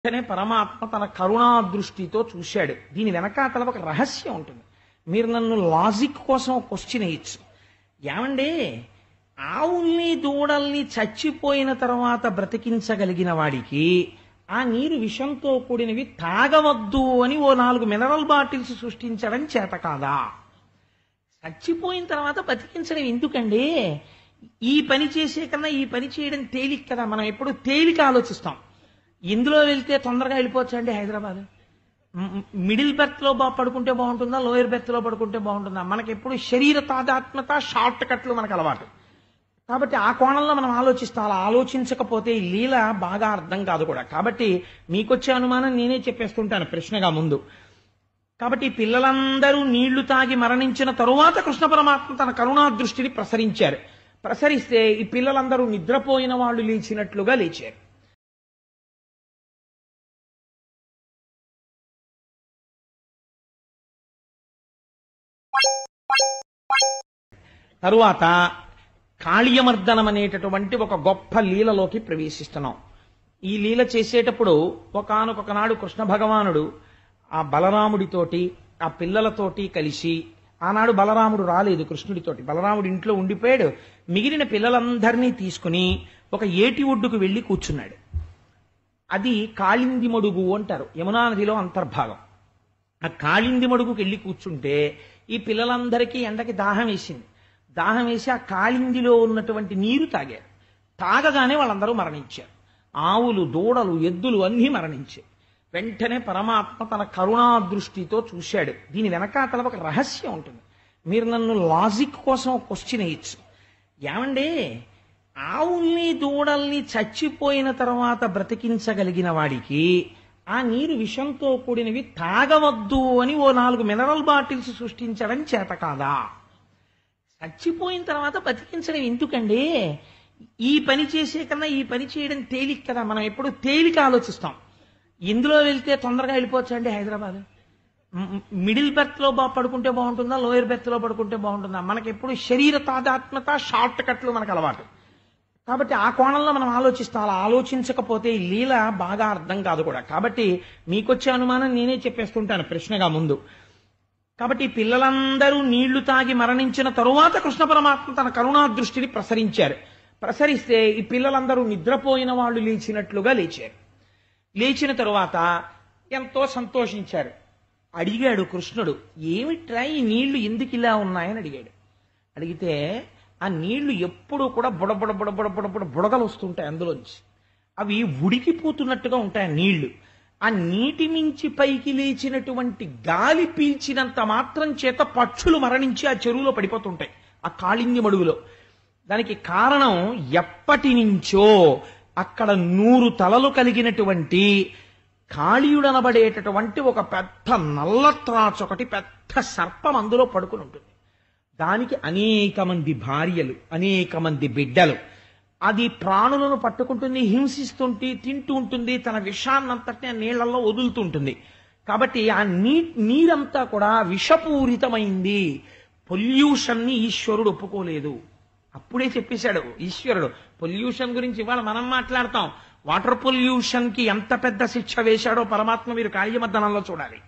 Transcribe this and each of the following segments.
వెంటనే పరమాత్మ తన కరుణా దృష్టితో చూశాడు. దీని వెనకాతల ఒక రహస్యం ఉంటుంది. మీరు నన్ను లాజిక్ కోసం క్వశ్చన్ వేయచ్చు. ఏమండి, ఆవుల్ని దూడల్ని చచ్చిపోయిన తర్వాత బ్రతికించగలిగిన వాడికి ఆ నీరు విషంతో కూడినవి తాగవద్దు అని ఓ 4 మినరల్ బాటిల్స్ సృష్టించడం చేత కాదా? చచ్చిపోయిన తర్వాత బతికించడం ఎందుకండి? ఈ పని చేసే కన్నా ఈ పని చేయడం తేలిక కదా. మనం ఎప్పుడు తేలిక ఆలోచిస్తాం. ఇందులో వెళ్తే తొందరగా వెళ్ళిపోవచ్చు అండి హైదరాబాద్. మిడిల్ బెర్త్ లో పడుకుంటే బాగుంటుందా, లోయర్ బెర్త్ లో పడుకుంటే బాగుంటుందా? మనకి ఎప్పుడు శరీర తాదాత్మ్యత, షార్ట్ కట్లు మనకు అలవాటు. కాబట్టి ఆ కోణంలో మనం ఆలోచిస్తాం. అలా ఆలోచించకపోతే ఈ లీల బాగా అర్థం కాదు కూడా. కాబట్టి మీకొచ్చే అనుమానం నేనే చెప్పేస్తుంటాను ప్రశ్నగా ముందు. కాబట్టి పిల్లలందరూ నీళ్లు తాగి మరణించిన తరువాత కృష్ణ పరమాత్మ తన కరుణా దృష్టిని ప్రసరించారు. ప్రసరిస్తే ఈ పిల్లలందరూ నిద్రపోయిన వాళ్ళు లేచినట్లుగా లేచారు. తరువాత కాళీయమర్దనం అనేటటువంటి ఒక గొప్ప లీలలోకి ప్రవేశిస్తున్నాం. ఈ లీల చేసేటప్పుడు ఒకానొక నాడు కృష్ణ భగవానుడు ఆ బలరాముడితోటి ఆ పిల్లలతోటి కలిసి, ఆనాడు బలరాముడు రాలేదు కృష్ణుడితోటి, బలరాముడు ఇంట్లో ఉండిపోయాడు. మిగిలిన పిల్లలందరినీ తీసుకుని ఒక ఏటి ఒడ్డుకు వెళ్లి కూర్చున్నాడు. అది కాళింది మడుగు అంటారు, యమునా నదిలో అంతర్భాగం. ఆ కాళింది మడుగుకి వెళ్ళి కూర్చుంటే ఈ పిల్లలందరికీ ఎండకి దాహం వేసింది. దాహం వేసి ఆ కాళిందిలో ఉన్నటువంటి నీరు తాగారు. తాగగానే వాళ్ళందరూ మరణించారు. ఆవులు, దూడలు, ఎద్దులు అన్నీ మరణించాయి. వెంటనే పరమాత్మ తన కరుణా దృష్టితో చూశాడు. దీని వెనకాతల ఒక రహస్యం ఉంటుంది. మీరు నన్ను లాజిక్ కోసం క్వశ్చన్ వేయచ్చు. ఏమండి, ఆవుల్ని దూడల్ని చచ్చిపోయిన తర్వాత బ్రతికించగలిగిన వాడికి ఆ నీరు విషంతో కూడినవి తాగవద్దు అని ఓ 4 మినరల్ బాటిల్స్ సృష్టించడం చేత కాదా? చచ్చిపోయిన తర్వాత బతికించడం ఎందుకండి? ఈ పని చేసే కన్నా ఈ పని చేయడం తేలిక కదా. మనం ఎప్పుడు తేలిక ఆలోచిస్తాం. ఇందులో వెళ్తే తొందరగా వెళ్ళిపోవచ్చు అండి హైదరాబాద్. మిడిల్ బెర్త్ లో పడుకుంటే బాగుంటుందా, లోయర్ బెర్త్ లో పడుకుంటే బాగుంటుందా? మనకి ఎప్పుడు శరీర తాదాత్మ్యత, షార్ట్ కట్లు మనకు అలవాటు. కాబట్టి ఆ కోణంలో మనం ఆలోచిస్తాం. అలా ఆలోచించకపోతే ఈ లీల బాగా అర్థం కాదు కూడా. కాబట్టి మీకొచ్చే అనుమానం నేనే చెప్పేస్తుంటాను ప్రశ్నగా ముందు. కాబట్టి పిల్లలందరూ నీళ్లు తాగి మరణించిన తరువాత కృష్ణ పరమాత్మ తన కరుణా దృష్టిని ప్రసరించారు. ప్రసరిస్తే ఈ పిల్లలందరూ నిద్రపోయిన వాళ్ళు లేచినట్లుగా లేచారు. లేచిన తరువాత ఎంతో సంతోషించారు. అడిగాడు కృష్ణుడు, ఏమిట్రా ఈ నీళ్లు ఎందుకు ఇలా ఉన్నాయని అడిగాడు. అడిగితే ఆ నీళ్లు ఎప్పుడూ కూడా బుడబుడ బుడబుడ బుడబుడ బుడగలు వస్తుంటాయి అందులోంచి. అవి ఉడికిపోతున్నట్టుగా ఉంటాయి ఆ నీళ్లు. ఆ నీటి మించి పైకి లేచినటువంటి గాలి పీల్చినంత మాత్రం చేత పక్షులు మరణించి ఆ చెరువులో పడిపోతుంటాయి ఆ కాళింది మడుగులో. దానికి కారణం ఎప్పటి నుంచో అక్కడ 100 తలలు కలిగినటువంటి కాళీయుడనబడేటటువంటి ఒక పెద్ద నల్లత్రాచు, ఒకటి పెద్ద సర్పం అందులో పడుకుని ఉంటుంది. దానికి అనేక మంది భార్యలు, అనేక మంది బిడ్డలు. అది ప్రాణులను పట్టుకుంటుంది, హింసిస్తుంటే తింటూ ఉంటుంది, తన విషాన్నంతటి ఆ నీళ్లలో వదులుతుంటుంది. కాబట్టి ఆ నీరంతా కూడా విషపూరితమైంది. పొల్యూషన్ ని ఈశ్వరుడు ఒప్పుకోలేదు. అప్పుడే చెప్పేశాడు ఈశ్వరుడు. పొల్యూషన్ గురించి ఇవాళ మనం మాట్లాడతాం. వాటర్ పొల్యూషన్ కి ఎంత పెద్ద శిక్ష వేశాడో పరమాత్మ మీరు కాళీయమర్దనంలో చూడాలి.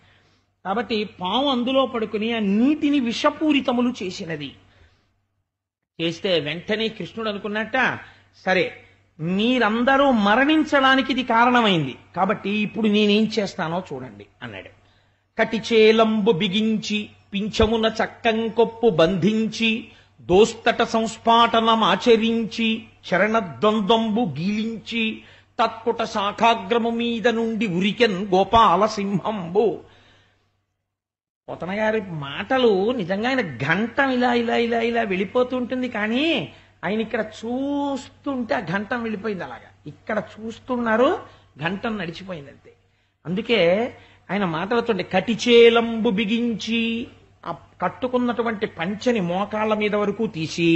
కాబట్టి పాము అందులో పడుకుని ఆ నీటిని విషపూరితములు చేసినది. చేస్తే వెంటనే కృష్ణుడు అనుకున్నట్ట, సరే మీరందరూ మరణించడానికి ఇది కారణమైంది, కాబట్టి ఇప్పుడు నేనేం చేస్తానో చూడండి అన్నాడు. కటిచేలంబు బిగించి పింఛమున చక్కంకొప్పు బంధించి దోస్తట సంస్పాటనమాచరించి చరణద్వంద్వంబు గీలించి తత్కుట శాఖాగ్రము మీద నుండి ఉరికెన్ గోపాల సింహంబు. పోతన గారి మాటలు నిజంగా ఆయన గంటం ఇలా ఇలా ఇలా ఇలా వెళ్ళిపోతుంటుంది. కానీ ఆయన ఇక్కడ చూస్తుంటే ఆ గంటం వెళ్ళిపోయింది. అలాగా ఇక్కడ చూస్తున్నారు, గంటం నడిచిపోయింది అంతే. అందుకే ఆయన మాటలతోటి కటిచేలంబు బిగించి ఆ కట్టుకున్నటువంటి పంచని మోకాళ్ళ మీద వరకు తీసి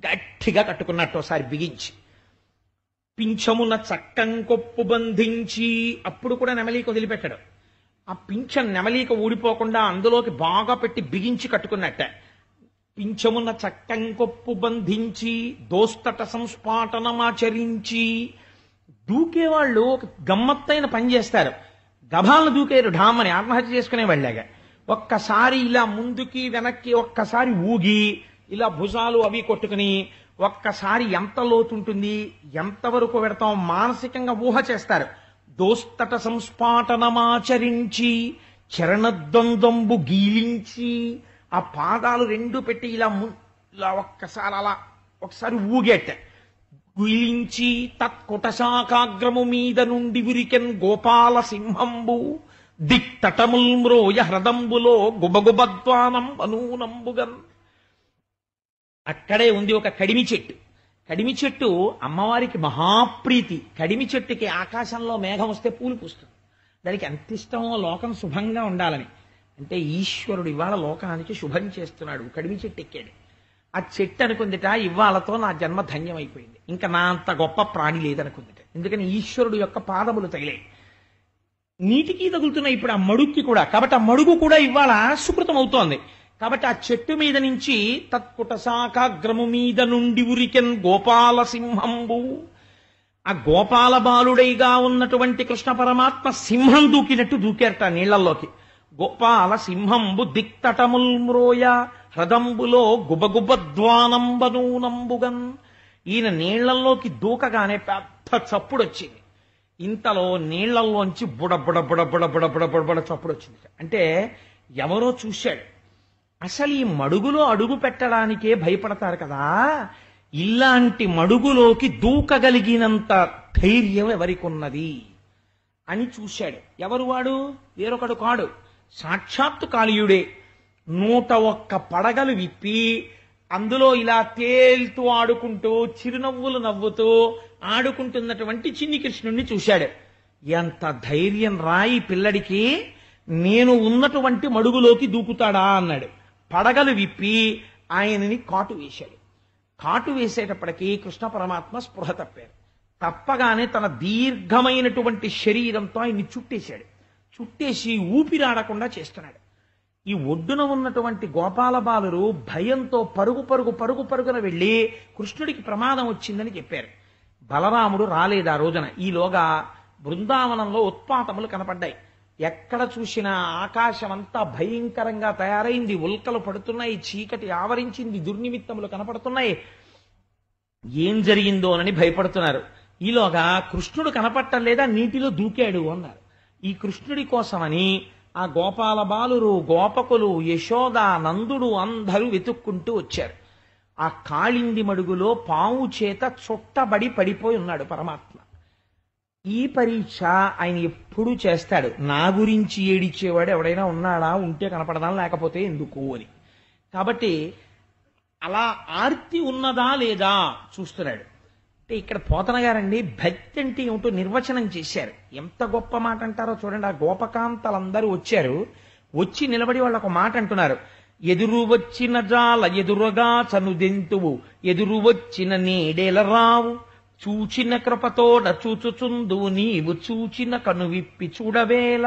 గట్టిగా కట్టుకున్నట్టు ఒకసారి బిగించి, పింఛమున చక్కంకొప్పు బంధించి, అప్పుడు కూడా నెమలీక వదిలిపెట్టాడు. ఆ పింఛం నెమలీక ఊడిపోకుండా అందులోకి బాగా పెట్టి బిగించి కట్టుకున్నట్ట. పింఛమున చక్కంకొప్పు బంధించి దోస్తట సంస్పాటనమాచరించి దూకేవాళ్ళు ఒక గమ్మత్తైన పని చేస్తారు. గభాలను దూకేరు ఢామని ఆత్మహత్య చేసుకునే వాళ్ళగా. ఒక్కసారి ఇలా ముందుకి వెనక్కి ఒక్కసారి ఊగి ఇలా భుజాలు అవి కొట్టుకుని ఒక్కసారి ఎంత లోతుంటుంది, ఎంతవరకు పెడతాం మానసికంగా ఊహ చేస్తారు. దోస్తట సంస్పాటనమాచరించి చరణద్వంద్వంబు గీలించి ఆ పాదాలు రెండు పెట్టి ఇలా ఒక్కసారి అలా ఒకసారి ఊగేట గుయించి తత్కుటశాకాగ్రము మీద నుండి ఉరికెన్ గోపాల సింహంబు దిక్తటముల్ మ్రోయ హ్రదంబులో గుబగుబద్వానం అనూనంబుగన్. అక్కడే ఉంది ఒక కడిమి చెట్టు. కడిమి చెట్టు అమ్మవారికి మహాప్రీతి. కడిమి చెట్టుకి ఆకాశంలో మేఘం వస్తే పూలు పూస్తుంది. దానికి ఎంత ఇష్టమో లోకం శుభంగా ఉండాలని. అంటే ఈశ్వరుడు ఇవాళ లోకానికి శుభం చేస్తున్నాడు. కడిమి చెట్టు ఎక్కాడు. ఆ చెట్టు అనుకుందిట ఇవాళతో నా జన్మ ధన్యమైపోయింది, ఇంకా నా అంత గొప్ప ప్రాణి లేదనుకుందిట. ఎందుకని ఈశ్వరుడు యొక్క పాదములు తగిలాయి. నీటికి తగులుతున్నాయి ఇప్పుడు ఆ మడుగుకి కూడా. కాబట్టి ఆ మడుగు కూడా ఇవాళ సుకృతం అవుతోంది. కాబట్టి ఆ చెట్టు మీద నుంచి తత్కుటశాకాగ్రము మీద నుండి ఉరికెన్ గోపాల సింహంబు. ఆ గోపాల బాలుడైగా ఉన్నటువంటి కృష్ణ పరమాత్మ సింహం దూకినట్టు దూకేరట నీళ్లలోకి. గోపాల సింహంబు దిక్తటముల్ మ్రోయ హ్రదంబులో గుబగుబద్వానంబనూనంబుగన్. ఈయన నీళ్లలోకి దూకగానే పెద్ద చప్పుడు వచ్చింది. ఇంతలో నీళ్లలోంచి బుడబుడ బుడబుడ బుడబుడ బుడబుడ చప్పుడు వచ్చింది. అంటే ఎవరో చూశాడు. అసలు ఈ మడుగులో అడుగు పెట్టడానికే భయపడతారు కదా, ఇలాంటి మడుగులోకి దూకగలిగినంత ధైర్యం ఎవరికున్నది అని చూశాడు. ఎవరు వాడు? వేరొకడు కాడు, సాక్షాత్తు కాళీయుడే. 101 పడగలు విప్పి అందులో ఇలా తేల్తూ ఆడుకుంటూ చిరునవ్వులు నవ్వుతూ ఆడుకుంటున్నటువంటి చిన్ని కృష్ణుణ్ణి చూశాడు. ఎంత ధైర్యం రాయి పిల్లడికి, నేను ఉన్నటువంటి మడుగులోకి దూకుతాడా అన్నాడు. పడగలు విప్పి ఆయనని కాటు వేశాడు. కాటు వేసేటప్పటికీ కృష్ణ పరమాత్మ స్పృహ తప్పారు. తప్పగానే తన దీర్ఘమైనటువంటి శరీరంతో ఆయన్ని చుట్టేశాడు. చుట్టేసి ఊపిరాడకుండా చేస్తున్నాడు. ఈ ఒడ్డున ఉన్నటువంటి గోపాల బాలురు భయంతో పరుగున వెళ్లి కృష్ణుడికి ప్రమాదం వచ్చిందని చెప్పారు. బలరాముడు రాలేదు ఆ రోజున. ఈలోగా బృందావనంలో ఉత్పాతములు కనపడ్డాయి. ఎక్కడ చూసినా ఆకాశం అంతా భయంకరంగా తయారైంది. ఉల్కలు పడుతున్నాయి, చీకటి ఆవరించింది, దుర్నిమిత్తములు కనపడుతున్నాయి. ఏం జరిగిందోనని భయపడుతున్నారు. ఈలోగా కృష్ణుడు కనపట్టలేదా, నీటిలో దూకాడు అన్నారు. ఈ కృష్ణుడి కోసమని ఆ గోపాల బాలురు, గోపకులు, యశోద, నందుడు అందరూ వెతుక్కుంటూ వచ్చారు. ఆ కాళింది మడుగులో పాము చేత చుట్టబడి పడిపోయి ఉన్నాడు పరమాత్మ. ఈ పరీక్ష ఆయన ఎప్పుడూ చేస్తాడు. నా గురించి ఏడిచేవాడు ఎవడైనా ఉన్నాడా, ఉంటే కనపడదా, లేకపోతే ఎందుకు అని. కాబట్టి అలా ఆర్తి ఉన్నదా లేదా చూస్తున్నాడు. అంటే ఇక్కడ పోతన గారండి భక్తి అంటే ఏమిటో నిర్వచనం చేశారు. ఎంత గొప్ప మాట అంటారో చూడండి. ఆ గోపకాంతలందరూ వచ్చారు. వచ్చి నిలబడి వాళ్ళు ఒక మాట అంటున్నారు. ఎదురు వచ్చిన జాల ఎదురుగా చనుదెంతువు, ఎదురు వచ్చిన నీడేల రావు, చూచిన కృపతోడ చూచుచుందు నీవు చూచిన కనువిప్పి చూడవేల,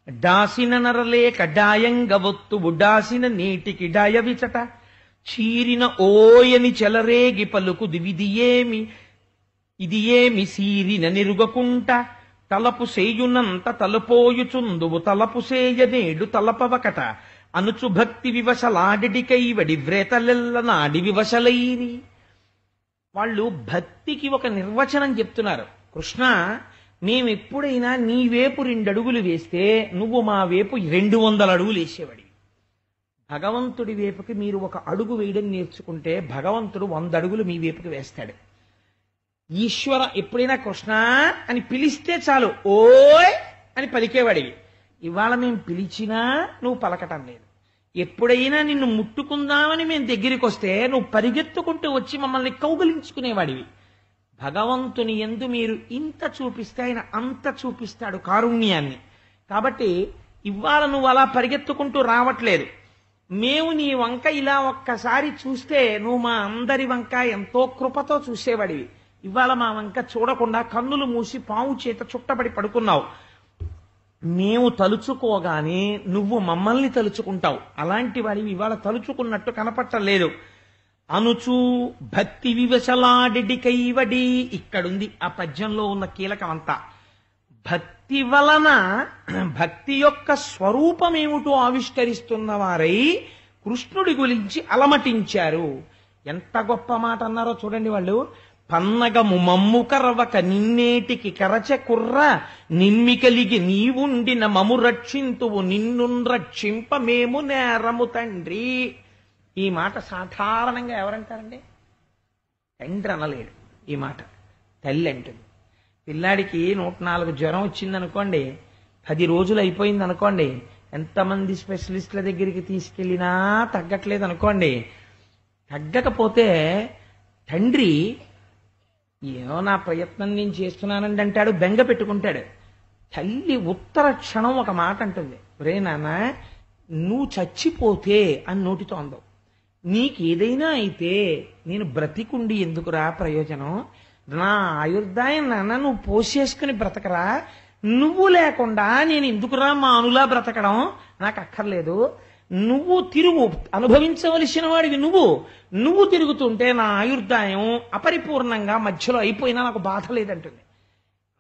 డాసిన నరలేక డాయంగ ఒత్తువు డాసిన నీటికి డాయవిచట, చీరిన ఓయని చెలరేగి పలుకు ఇది ఏమి సీరిన నిరుగకుంట, తలపు సేయునంత తలపోయుచుందువు తలపు సేయనేడు తలపవకట, అనుచు భక్తి వివశలాడికైవడి వ్రేతలెల్ల నాడి వివశలైరి. వాళ్ళు భక్తికి ఒక నిర్వచనం చెప్తున్నారు. కృష్ణ, మేమెప్పుడైనా నీ వేపు 2 అడుగులు వేస్తే నువ్వు మా వేపు 200 అడుగులు వేసేవాడి. భగవంతుడి వేపుకి మీరు 1 అడుగు వేయడం నేర్చుకుంటే భగవంతుడు 100 అడుగులు మీ వేపుకి వేస్తాడు. ఈశ్వర ఎప్పుడైనా కృష్ణ అని పిలిస్తే చాలు ఓయ్ అని పలికేవాడివి. ఇవాళ మేము పిలిచినా నువ్వు పలకటం లేదు. ఎప్పుడైనా నిన్ను ముట్టుకుందామని మేము దగ్గరికి వస్తే నువ్వు పరిగెత్తుకుంటూ వచ్చి మమ్మల్ని కౌగిలించుకునేవాడివి. భగవంతుని యందు మీరు ఇంత చూపిస్తే ఆయన అంత చూపిస్తాడు కారుణ్యాన్ని. కాబట్టి ఇవాళ నువ్వు అలా పరిగెత్తుకుంటూ రావట్లేదు. మేము నీ వంక ఇలా ఒక్కసారి చూస్తే నువ్వు మా అందరి వంక ఎంతో కృపతో చూసేవాడివి. ఇవాళ మా వంక చూడకుండా కన్నులు మూసి పాము చేత చుట్టబడి పడుకున్నావు. మేము తలుచుకోగానే నువ్వు మమ్మల్ని తలుచుకుంటావు. అలాంటి వాడివి ఇవాళ తలుచుకున్నట్టు కనపట్టలేదు. అనుచూ భక్తి వివశలాడి కైవడి. ఇక్కడుంది ఆ పద్యంలో ఉన్న కీలకం అంతా. భక్తి వలన భక్తి యొక్క స్వరూపమేమిటో ఆవిష్కరిస్తున్న వారై కృష్ణుడి గురించి అలమటించారు. ఎంత గొప్ప మాట అన్నారో చూడండి వాళ్ళు. పన్నగము మమ్ము కరవక నిన్నేటికి కరచె కుర్ర నిమ్మి కలిగి నీవుండిన మము రక్షింతువు నిన్ను రక్షింప మేము నేరము తండ్రి. ఈ మాట సాధారణంగా ఎవరంటారండి? తండ్రి అనలేడు ఈ మాట, తల్లి అంటుంది. పిల్లాడికి 104 జ్వరం వచ్చిందనుకోండి, 10 రోజులు అయిపోయింది అనుకోండి, ఎంతమంది స్పెషలిస్టుల దగ్గరికి తీసుకెళ్ళినా తగ్గట్లేదు అనుకోండి, తగ్గకపోతే తండ్రి ఏమో నా ప్రయత్నం నేను చేస్తున్నానండి అంటాడు, బెంగ పెట్టుకుంటాడు. తల్లి ఉత్తర క్షణం ఒక మాట అంటుంది, రే నాన్న నువ్వు చచ్చిపోతే అని నోటితో అందవు. నీకేదైనా అయితే నేను బ్రతికుండి ఎందుకురా ప్రయోజనం, నా ఆయుర్దాయం నాన్న నువ్వు పోసేసుకుని బ్రతకరా, నువ్వు లేకుండా నేను ఎందుకురా మానులా బ్రతకడం, నాకు అక్కర్లేదు. నువ్వు తిరుగు, అనుభవించవలసిన వాడివి నువ్వు తిరుగుతుంటే నా ఆయుర్దాయం అపరిపూర్ణంగా మధ్యలో అయిపోయినా నాకు బాధ లేదంటుంది.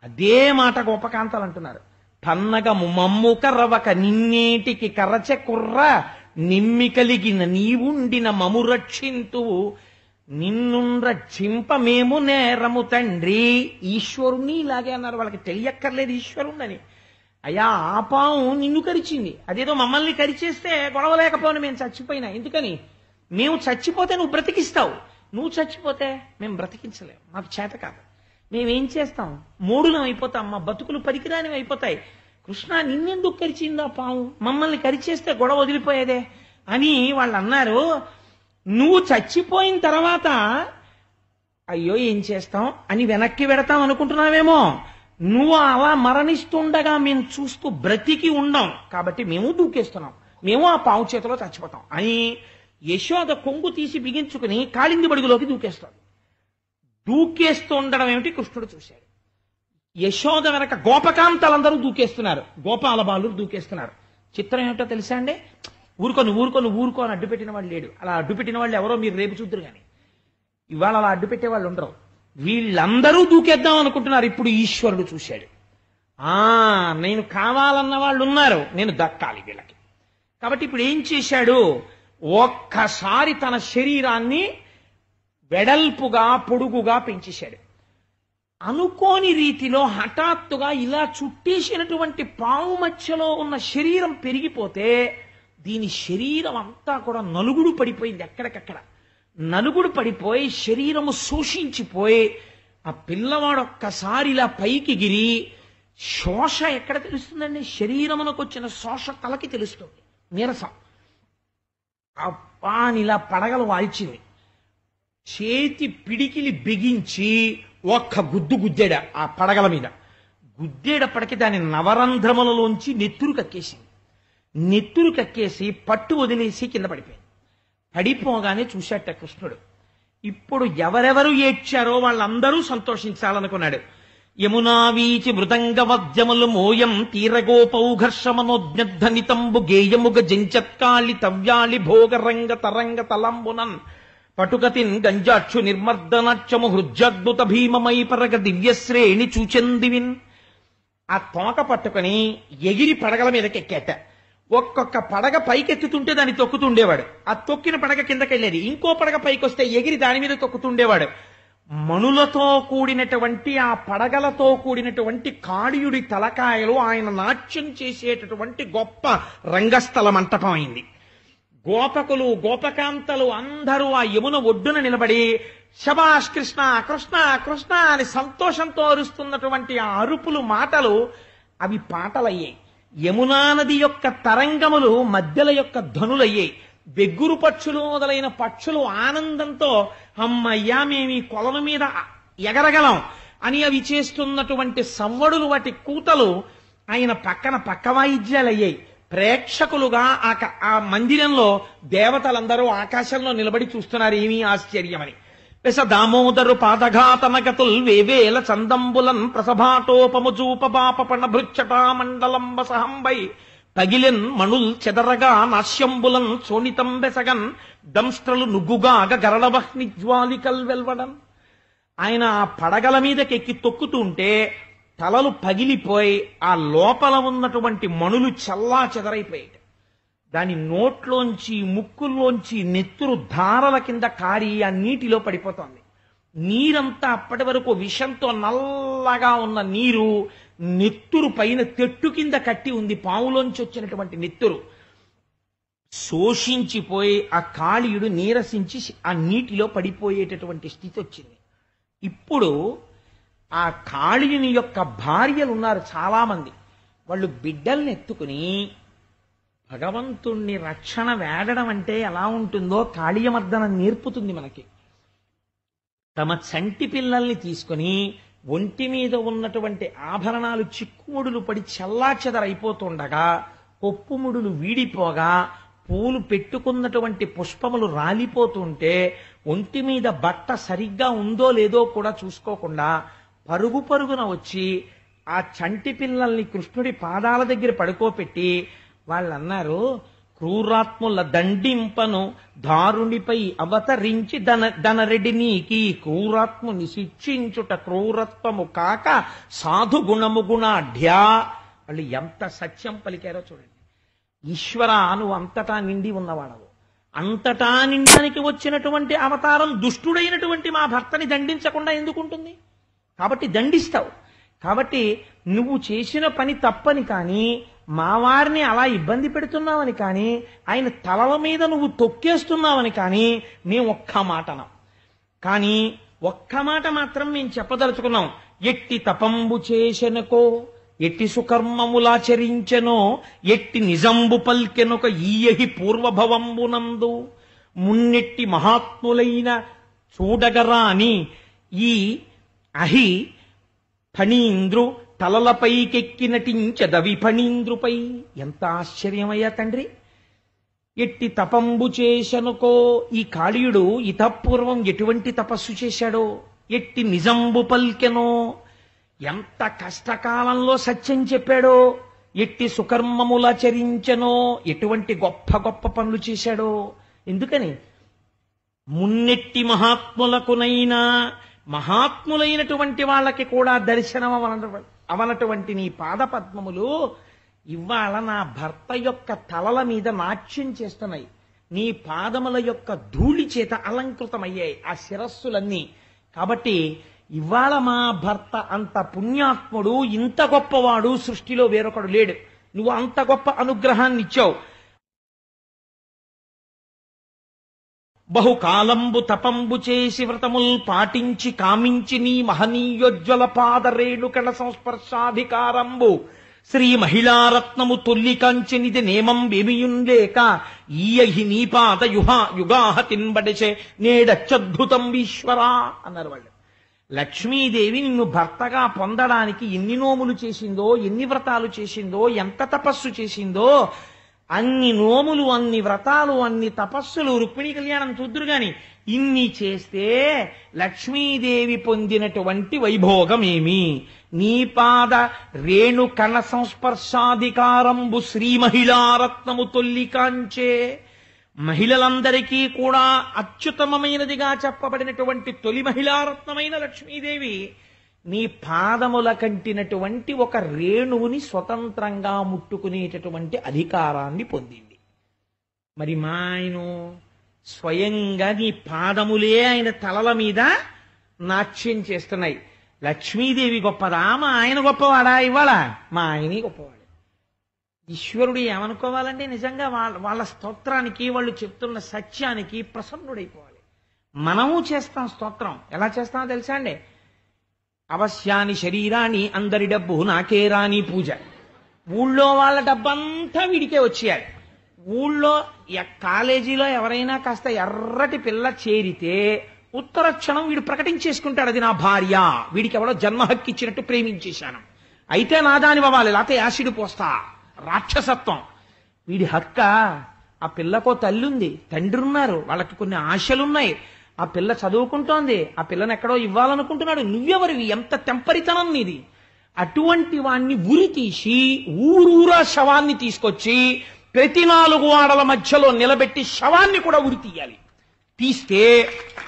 అదే మాట గోపకాంతలు అంటున్నారు. పన్నగము మమ్ము కరవక నిన్నేటికి కరచె కుర్ర నిమ్మి కలిగిన నీవుండిన మము రక్షింతువు నిన్ను రక్షింప మేము నేరము తండ్రి. ఈశ్వరుణ్ణి ఇలాగే అన్నారు. వాళ్ళకి తెలియక్కర్లేదు ఈశ్వరుణ్ణని. అయ్యా ఆ పాము నిన్ను కరిచింది, అదేదో మమ్మల్ని కరిచేస్తే గొడవ లేకపోయినా మేము చచ్చిపోయినా, ఎందుకని మేము చచ్చిపోతే నువ్వు బ్రతికిస్తావు, నువ్వు చచ్చిపోతే మేము బ్రతికించలేము, మాకు చేత కాదు, మేమేం చేస్తాం, మూడులం అయిపోతాం, మా బతుకులు పనికిరానివి అయిపోతాయి. కృష్ణ నిన్నెందుకు కరిచిందా పాము, మమ్మల్ని కరిచేస్తే గొడవ వదిలిపోయేదే అని వాళ్ళు అన్నారు. నువ్వు చచ్చిపోయిన తర్వాత అయ్యో ఏం చేస్తాం అని వెనక్కి వెడతాం అనుకుంటున్నావేమో, నువ్వు అలా మరణిస్తుండగా మేము చూస్తూ బ్రతికి ఉండం కాబట్టి మేము దూకేస్తున్నాం, మేము ఆ పావు చేతిలో చచ్చిపోతాం అని యశోద కొంగు తీసి బిగించుకుని కాళింది బడుగులోకి దూకేస్తాడు. దూకేస్తూ ఉండడం ఏమిటి కృష్ణుడు చూశాడు. యశోద వెనక గోపకాంతలందరూ దూకేస్తున్నారు, గోపాల బాలురు దూకేస్తున్నారు. చిత్రం ఏమిటో తెలుసా అండి? ఊరుకో అని అడ్డుపెట్టిన వాళ్ళు లేడు. అలా అడ్డుపెట్టిన వాళ్ళు ఎవరో మీరు రేపు చూద్దరు కానీ ఇవాళ అలా అడ్డుపెట్టే వాళ్ళు ఉండరు. వీళ్ళందరూ దూకేద్దాం అనుకుంటున్నారు. ఇప్పుడు ఈశ్వరుడు చూశాడు, నేను కావాలన్న వాళ్ళు ఉన్నారు, నేను దక్కాలి వీళ్ళకి. కాబట్టి ఇప్పుడు ఏం చేశాడు, ఒక్కసారి తన శరీరాన్ని వెడల్పుగా పొడుగుగా పెంచేశాడు. అనుకోని రీతిలో హఠాత్తుగా ఇలా చుట్టేసినటువంటి పాము మధ్యలో ఉన్న శరీరం పెరిగిపోతే దీని శరీరం అంతా కూడా నలుగుడు పడిపోయింది. ఎక్కడికక్కడ నలుగుడు పడిపోయి శరీరము శోషించిపోయి ఆ పిల్లవాడు ఒక్కసారి ఇలా పైకి గిరి, శోష ఎక్కడ తెలుస్తుందండి? శరీరమునకు వచ్చిన శోష తలకి తెలుస్తుంది, నీరసం. అని ఇలా పడగలు వాల్చింది, చేతి పిడికిలి బిగించి ఒక్క గుద్దేడ ఆ పడగల మీద. గుద్దేటప్పటికి దాని నవరంధ్రములలోంచి నెత్తురు కక్కేసింది. నెత్తురు కక్కేసి పట్టు వదిలేసి కింద పడిపోయింది. పడిపోగానే చూశాట కృష్ణుడు. ఇప్పుడు ఎవరెవరు ఏడ్చారో వాళ్ళందరూ సంతోషించాలనుకున్నాడు. యమునా వీచి మృదంగ వద్యములు మోయం తీరగోపౌఘర్షమనోజ్ఞనితంబు గేయముగ జంచత్కాళి తవ్యాళి భోగరంగ తరంగ తలంబునన్ పటుకతిన్ గంజాక్షు నిర్మర్దనాక్షము హృజ్జద్భుత భీమమై పరగ దివ్యశ్రేణి చూచెందివిన్. ఆ తోక పట్టుకుని ఎగిరి పడగల మీదకి ఎక్కేట. ఒక్కొక్క పడగ పైకెత్తుతుంటే దాన్ని తొక్కుతుండేవాడు, ఆ తొక్కిన పడగ కిందకెళ్ళేది, ఇంకో పడగ పైకి వస్తే ఎగిరి దాని మీద తొక్కుతుండేవాడు. మణులతో కూడినటువంటి ఆ పడగలతో కూడినటువంటి కాళీయుడి తలకాయలు ఆయన నాట్యం చేసేటటువంటి గొప్ప రంగస్థల మంటపం అయింది. గోపకులు గోపకాంతలు అందరూ ఆ యమున ఒడ్డున నిలబడి శబాష్ కృష్ణ కృష్ణ కృష్ణ అని సంతోషంతో అరుస్తున్నటువంటి ఆ అరుపులు మాటలు అవి పాటలయ్యాయి. యమునా నది యొక్క తరంగములు మధ్యల యొక్క ధనులయ్యాయి. వెగ్గురు పక్షులు మొదలైన పక్షులు ఆనందంతో అమ్మయ్యా మేము ఈ కొలను మీద ఎగరగలం అని అవి చేస్తున్నటువంటి సంవడులు, వాటి కూతలు ఆయన పక్కన పక్క వాయిద్యాలు అయ్యాయి. ప్రేక్షకులుగా ఆ మందిరంలో దేవతలందరూ ఆకాశంలో నిలబడి చూస్తున్నారు, ఏమీ ఆశ్చర్యమని. పెస దామోదరు పాదఘాతనగతుల్ వేవేల చందంబులన్ ప్రసభాటోపముజూపబాపణ భృచ్చటా మండలంబ సహంబై తగిలెన్ మణుల్ చెదరగా నాశ్యంబులన్ చోణితం బెసగన్ దంష్ట్రలు నుగ్గుగాగ గరళవహ్ని జ్వాలికల్ వెల్వడన్. ఆయన ఆ పడగల మీదకెక్కి తొక్కుతుంటే తలలు పగిలిపోయి ఆ లోపల ఉన్నటువంటి మణులు చల్లా చెదరైపోయాయి. దాని నోట్లోంచి ముక్కుల్లోంచి నెత్తురు ధారల కింద కారి ఆ నీటిలో పడిపోతోంది. నీరంతా అప్పటి వరకు విషంతో నల్లగా ఉన్న నీరు నెత్తురు పైన తెట్టు కింద కట్టి ఉంది. పావులోంచి వచ్చినటువంటి నెత్తురు శోషించిపోయి ఆ కాళీయుడు నీరసించి ఆ నీటిలో పడిపోయేటటువంటి స్థితి వచ్చింది. ఇప్పుడు ఆ కాళీయుని యొక్క భార్యలు ఉన్నారు చాలా మంది. వాళ్ళు బిడ్డల్ని ఎత్తుకుని భగవంతుణ్ణి రక్షణ వేడడం అంటే ఎలా ఉంటుందో కాళీయమర్దనం నేర్పుతుంది మనకి. తమ చంటి పిల్లల్ని తీసుకుని ఒంటి మీద ఉన్నటువంటి ఆభరణాలు చిక్కుముడులు పడి చెల్లాచెదరైపోతుండగా, కొప్పుముడులు వీడిపోగా, పూలు పెట్టుకున్నటువంటి పుష్పములు రాలిపోతుంటే ఒంటి మీద బట్ట సరిగ్గా ఉందో లేదో కూడా చూసుకోకుండా పరుగు పరుగున వచ్చి ఆ చంటి పిల్లల్ని కృష్ణుడి పాదాల దగ్గర పడుకోపెట్టి వాళ్ళన్నారు, క్రూరాత్ముల దండింపను దారునిపై అవతరించి దనరెడ్డి నీకి క్రూరాత్ముని శిక్షించుట క్రూరత్వము కాక సాధు గుణము గుణాఢ్యా. వాళ్ళు ఎంత సత్యం పలికారో చూడండి. ఈశ్వర, నువ్వు అంతటా నిండి ఉన్నవాడవు. అంతటా నిండానికి వచ్చినటువంటి అవతారం దుష్టుడైనటువంటి మా భర్తని దండించకుండా ఎందుకుంటుంది? కాబట్టి దండిస్తావు. కాబట్టి నువ్వు చేసిన పని తప్పని కానీ, మా వారిని అలా ఇబ్బంది పెడుతున్నావని కానీ, ఆయన తలల మీద నువ్వు తొక్కేస్తున్నావని కానీ మేము ఒక్క మాటనం. కానీ ఒక్క మాట మాత్రం మేము చెప్పదలుచుకున్నాం. ఎట్టి తపంబు చేసెనకో, ఎట్టి సుకర్మములాచరించెనో, ఎట్టి నిజంబు పల్కెనొక ఈయహి పూర్వభవంబునందు మున్నెట్టి మహాత్ములైన చూడగరాని ఈ అహి ఫణీంద్రు తలలపైకెక్కి నటించదవి ఫణీంద్రుపై. ఎంత ఆశ్చర్యమయ్యా తండ్రి! ఎట్టి తపంబు చేశనుకో, ఈ కాళీయుడు ఇతపూర్వం ఎటువంటి తపస్సు చేశాడో, ఎట్టి నిజంబు పల్కెనో, ఎంత కష్టకాలంలో సత్యం చెప్పాడో, ఎట్టి సుకర్మములాచరించెనో, ఎటువంటి గొప్ప గొప్ప పనులు చేశాడో. ఎందుకని? మున్నెట్టి మహాత్ములకునైనా, మహాత్ములైనటువంటి వాళ్ళకి కూడా దర్శనం అవనటువంటి నీ పాదపద్మములు ఇవాళ నా భర్త యొక్క తలల మీద నాట్యం చేస్తున్నాయి. నీ పాదముల యొక్క ధూళి చేత అలంకృతమయ్యాయి ఆ శిరస్సులన్నీ. కాబట్టి ఇవాళ మా భర్త అంత పుణ్యాత్ముడు, ఇంత గొప్పవాడు సృష్టిలో వేరొకడు లేడు. నువ్వు అంత గొప్ప అనుగ్రహాన్ని ఇచ్చావు. బహుకాలంబు తపంబు చేసి వ్రతముల్ పాటించి కామించి నీ మహనీయోజ్వల పాదరేణుకణ సంస్పర్శాధికారంబు శ్రీ మహిళారత్నము తొల్లి కంచెనిది నేమం వేమియుంలేక ఈయహి నీ పాద యుగాహ తిన్బడిచే నేడచ్చద్భుతం ఈశ్వరా అన్నారు వాళ్ళు. లక్ష్మీదేవి నిన్ను భర్తగా పొందడానికి ఎన్ని నోములు చేసిందో, ఎన్ని వ్రతాలు చేసిందో, ఎంత తపస్సు చేసిందో, అన్ని నోములు, అన్ని వ్రతాలు, అన్ని తపస్సులు, రుక్మిణీ కళ్యాణం చూద్దురు గాని ఇన్ని చేస్తే లక్ష్మీదేవి పొందినటువంటి వైభోగమేమి? నీ పాద రేణు కణ సంస్పర్శాధికారంబు శ్రీ మహిళారత్నము తొల్లి కాంచే. మహిళలందరికీ కూడా అత్యుత్తమమైనదిగా చెప్పబడినటువంటి తొలి మహిళారత్నమైన లక్ష్మీదేవి నీ పాదముల కంటినటువంటి ఒక రేణువుని స్వతంత్రంగా ముట్టుకునేటటువంటి అధికారాన్ని పొందింది. మరి మా ఆయన స్వయంగా నీ పాదములే ఆయన తలల మీద నాట్యం చేస్తున్నాయి. లక్ష్మీదేవి గొప్పదా, మా ఆయన గొప్పవాడా? ఇవాళ మా ఆయనే గొప్పవాడు. ఈశ్వరుడు ఏమనుకోవాలంటే నిజంగా వాళ్ళ స్తోత్రానికి, వాళ్ళు చెప్తున్న సత్యానికి ప్రసన్నుడైపోవాలి. మనము చేస్తాం స్తోత్రం. ఎలా చేస్తామో తెలుసా అండి? అవశ్యాని శరీరాన్ని అందరి డబ్బు నాకే రాని పూజ. ఊళ్ళో వాళ్ళ డబ్బంతా వీడికే వచ్చేయాలి. ఊళ్ళో కాలేజీలో ఎవరైనా కాస్త ఎర్రటి పిల్ల చేరితే ఉత్తర క్షణం వీడు ప్రకటించేసుకుంటాడు, అది నా భార్య, వీడికి ఎవడో జన్మ హక్కు ఇచ్చినట్టు ప్రేమించేశాను, అయితే నా దాని అవ్వాలి, లేకపోతే యాసిడ్ పోస్తా. రాక్షసత్వం. వీడి హక్క. ఆ పిల్లకో తల్లుంది, తండ్రి ఉన్నారు, వాళ్ళకి కొన్ని ఆశలున్నాయి. ఆ పిల్ల చదువుకుంటోంది, ఆ పిల్లని ఎక్కడో ఇవ్వాలనుకుంటున్నాడు. నువ్వెవరివి? ఎంత తెంపరితనం నీది! అటువంటి వాణ్ణి ఉరి తీసి ఊరూరా శవాన్ని తీసుకొచ్చి ప్రతి 4 ఆడల మధ్యలో నిలబెట్టి శవాన్ని కూడా ఉరి తీయాలి. తీస్తే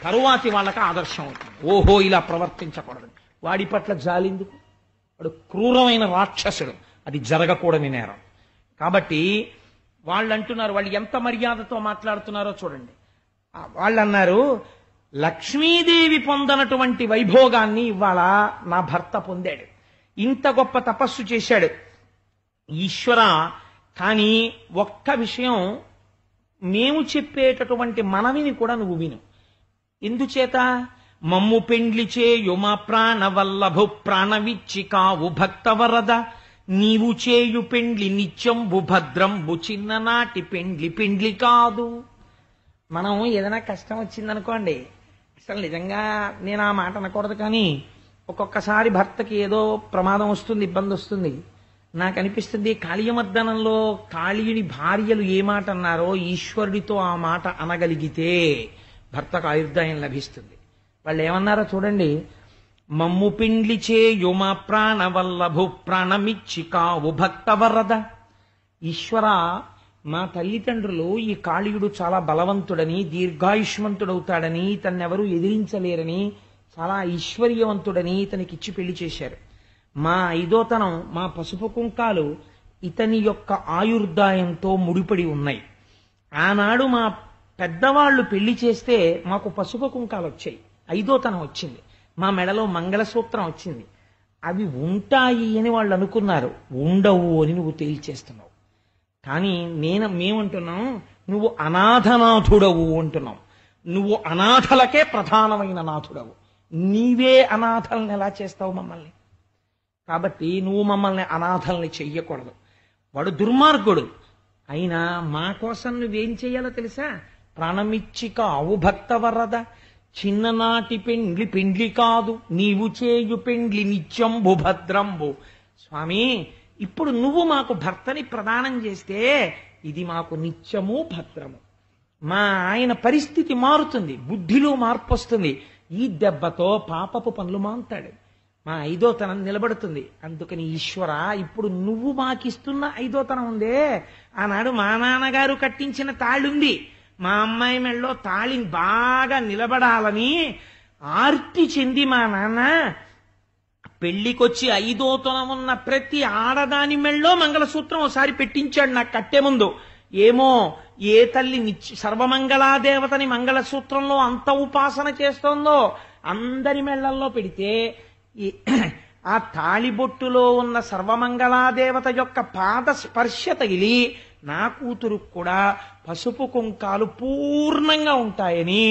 తరువాతి వాళ్ళకి ఆదర్శం అవుతుంది. ఓహో, ఇలా ప్రవర్తించకూడదు. వాడి పట్ల జాలిందుకు? వాడు క్రూరమైన రాక్షసుడు, అది జరగకూడని నేరం. కాబట్టి వాళ్ళు అంటున్నారు, వాళ్ళు ఎంత మర్యాదతో మాట్లాడుతున్నారో చూడండి. వాళ్ళు అన్నారు, లక్ష్మీదేవి పొందనటువంటి వైభోగాన్ని ఇవాళ నా భర్త పొందాడు, ఇంత గొప్ప తపస్సు చేశాడు ఈశ్వర. కానీ ఒక్క విషయం, మేము చెప్పేటటువంటి మనవిని కూడా నువ్వు విను. ఎందుచేత? మమ్ము పెండ్లి చేయు మా ప్రాణవల్లభు ప్రాణవిచ్చి కావు భక్తవరద, నీవు చేయు పెండ్లి నిత్యంబు భద్రంబు చిన్ననాటి పెండ్లి పెండ్లి కాదు. మనం ఏదైనా కష్టం వచ్చిందనుకోండి, అసలు నిజంగా నేను ఆ మాట అనకూడదు, కానీ ఒక్కొక్కసారి భర్తకి ఏదో ప్రమాదం వస్తుంది, ఇబ్బంది వస్తుంది. నాకు అనిపిస్తుంది, కాళీయమర్దనంలో కాళీయుని భార్యలు ఏ మాట అన్నారో ఈశ్వరుడితో ఆ మాట అనగలిగితే భర్తకు ఆయుర్దాయం లభిస్తుంది. వాళ్ళు ఏమన్నారో చూడండి. మమ్ము పిండ్లి చేయు మా ప్రాణవల్లభు ప్రాణమిచ్చి కావు భక్తవరద. ఈశ్వర, మా తల్లిదండ్రులు ఈ కాళీయుడు చాలా బలవంతుడని, దీర్ఘాయుష్మంతుడవుతాడని, తన్నెవరూ ఎదిరించలేరని, చాలా ఐశ్వర్యవంతుడని ఇతనికిచ్చి పెళ్లి చేశారు. మా ఐదోతనం, మా పసుపు కుంకాలు ఇతని యొక్క ఆయుర్దాయంతో ముడిపడి ఉన్నాయి. ఆనాడు మా పెద్దవాళ్లు పెళ్లి చేస్తే మాకు పసుపు కుంకాలు వచ్చాయి, ఐదోతనం వచ్చింది, మా మెడలో మంగళసూత్రం వచ్చింది. అవి ఉంటాయి అని వాళ్ళు అనుకున్నారు, ఉండవు అని నువ్వు తేల్చేస్తున్నావు. కానీ మేమంటున్నాం, నువ్వు అనాథనాథుడవు అంటున్నావు. నువ్వు అనాథలకే ప్రధానమైన నాథుడవు. నీవే అనాథల్ని ఎలా చేస్తావు మమ్మల్ని? కాబట్టి నువ్వు మమ్మల్ని అనాథల్ని చెయ్యకూడదు. వాడు దుర్మార్గుడు అయినా మా కోసం నువ్వేం చెయ్యాలో తెలుసా? ప్రాణమిచ్చి కావు భక్తవరద, చిన్ననాటి పెండ్లి పెండ్లి కాదు, నీవు చేయు పెండ్లి నిత్యంబు భద్రంబు. స్వామి, ఇప్పుడు నువ్వు మాకు భర్తని ప్రదానం చేస్తే ఇది మాకు నిత్యము భద్రము. మా ఆయన పరిస్థితి మారుతుంది, బుద్ధిలో మార్పు వస్తుంది. ఈ దెబ్బతో పాపపు పనులు మాంతాడు, మా ఐదోతనం నిలబడుతుంది. అందుకని ఈశ్వర, ఇప్పుడు నువ్వు మాకిస్తున్న ఐదోతనం ఉందే, ఆనాడు మా నాన్నగారు కట్టించిన తాళుంది, మా అమ్మాయి మెళ్ళలో తాళి బాగా నిలబడాలని ఆర్తి చెంది మా నాన్న పెళ్లికొచ్చి ఐదోతనం ఉన్న ప్రతి ఆడదాని మెళ్ళలో మంగళసూత్రం ఒకసారి పెట్టించాడు నాకు కట్టే ముందు. ఏమో ఏ తల్లి సర్వమంగళాదేవతని మంగళసూత్రంలో అంత ఉపాసన చేస్తోందో అందరి మెళ్ళల్లో పెడితే ఆ తాళిబొట్టులో ఉన్న సర్వమంగళాదేవత యొక్క పాద స్పర్శ తగిలి నా కూతురు కూడా పసుపు కుంకాలు పూర్ణంగా ఉంటాయని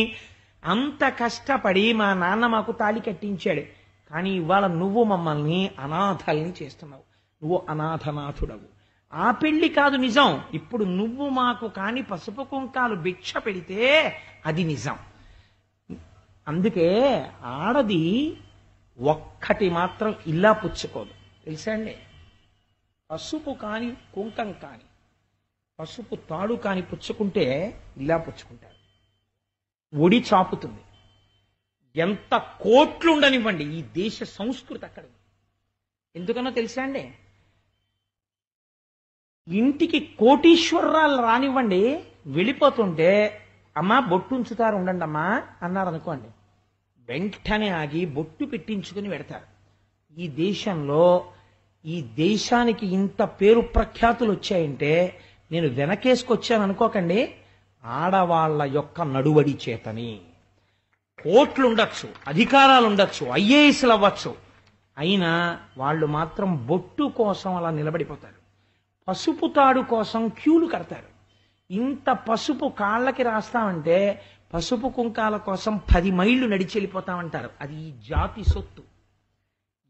అంత కష్టపడి మా నాన్న మాకు తాళి కట్టించాడు. కానీ ఇవాళ నువ్వు మమ్మల్ని అనాథల్ని చేస్తున్నావు, నువ్వు అనాథనాథుడవు. ఆ పెళ్లి కాదు నిజం, ఇప్పుడు నువ్వు మాకు కాని పసుపు కుంకాలు భిక్ష పెడితే అది నిజం. అందుకే ఆడది ఒక్కటి మాత్రం ఇలా పుచ్చుకోదు, తెలుసా అండి? పసుపు కాని కుంకం కాని పసుపు తాడు కాని పుచ్చుకుంటే ఇలా పుచ్చుకుంటారు, ఒడి చాపుతుంది. ఎంత కోట్లుండనివ్వండి, ఈ దేశ సంస్కృతి అక్కడ. ఎందుకనో తెలుసా అండి? ఇంటికి కోటీశ్వరరాలు రానివ్వండి, వెళ్ళిపోతుంటే అమ్మా బొట్టు ఉంచుతారు ఉండండి అమ్మా అన్నారు అనుకోండి, వెంటనే ఆగి బొట్టు పెట్టించుకుని పెడతారు. ఈ దేశంలో, ఈ దేశానికి ఇంత పేరు ప్రఖ్యాతులు వచ్చాయంటే నేను వెనకేసుకొచ్చాను అనుకోకండి, ఆడవాళ్ల యొక్క నడువడి చేతని. కోట్లు ఉండొచ్చు, అధికారాలు ఉండొచ్చు, ఐఏఎస్లు అవ్వచ్చు, అయినా వాళ్ళు మాత్రం బొట్టు కోసం అలా నిలబడిపోతారు, పసుపు తాడు కోసం క్యూలు కడతారు. ఇంత పసుపు కాళ్ళకి రాస్తామంటే పసుపు కుంకాల కోసం 10 మైళ్ళు నడిచి వెళ్ళిపోతామంటారు. అది ఈ జాతి సొత్తు.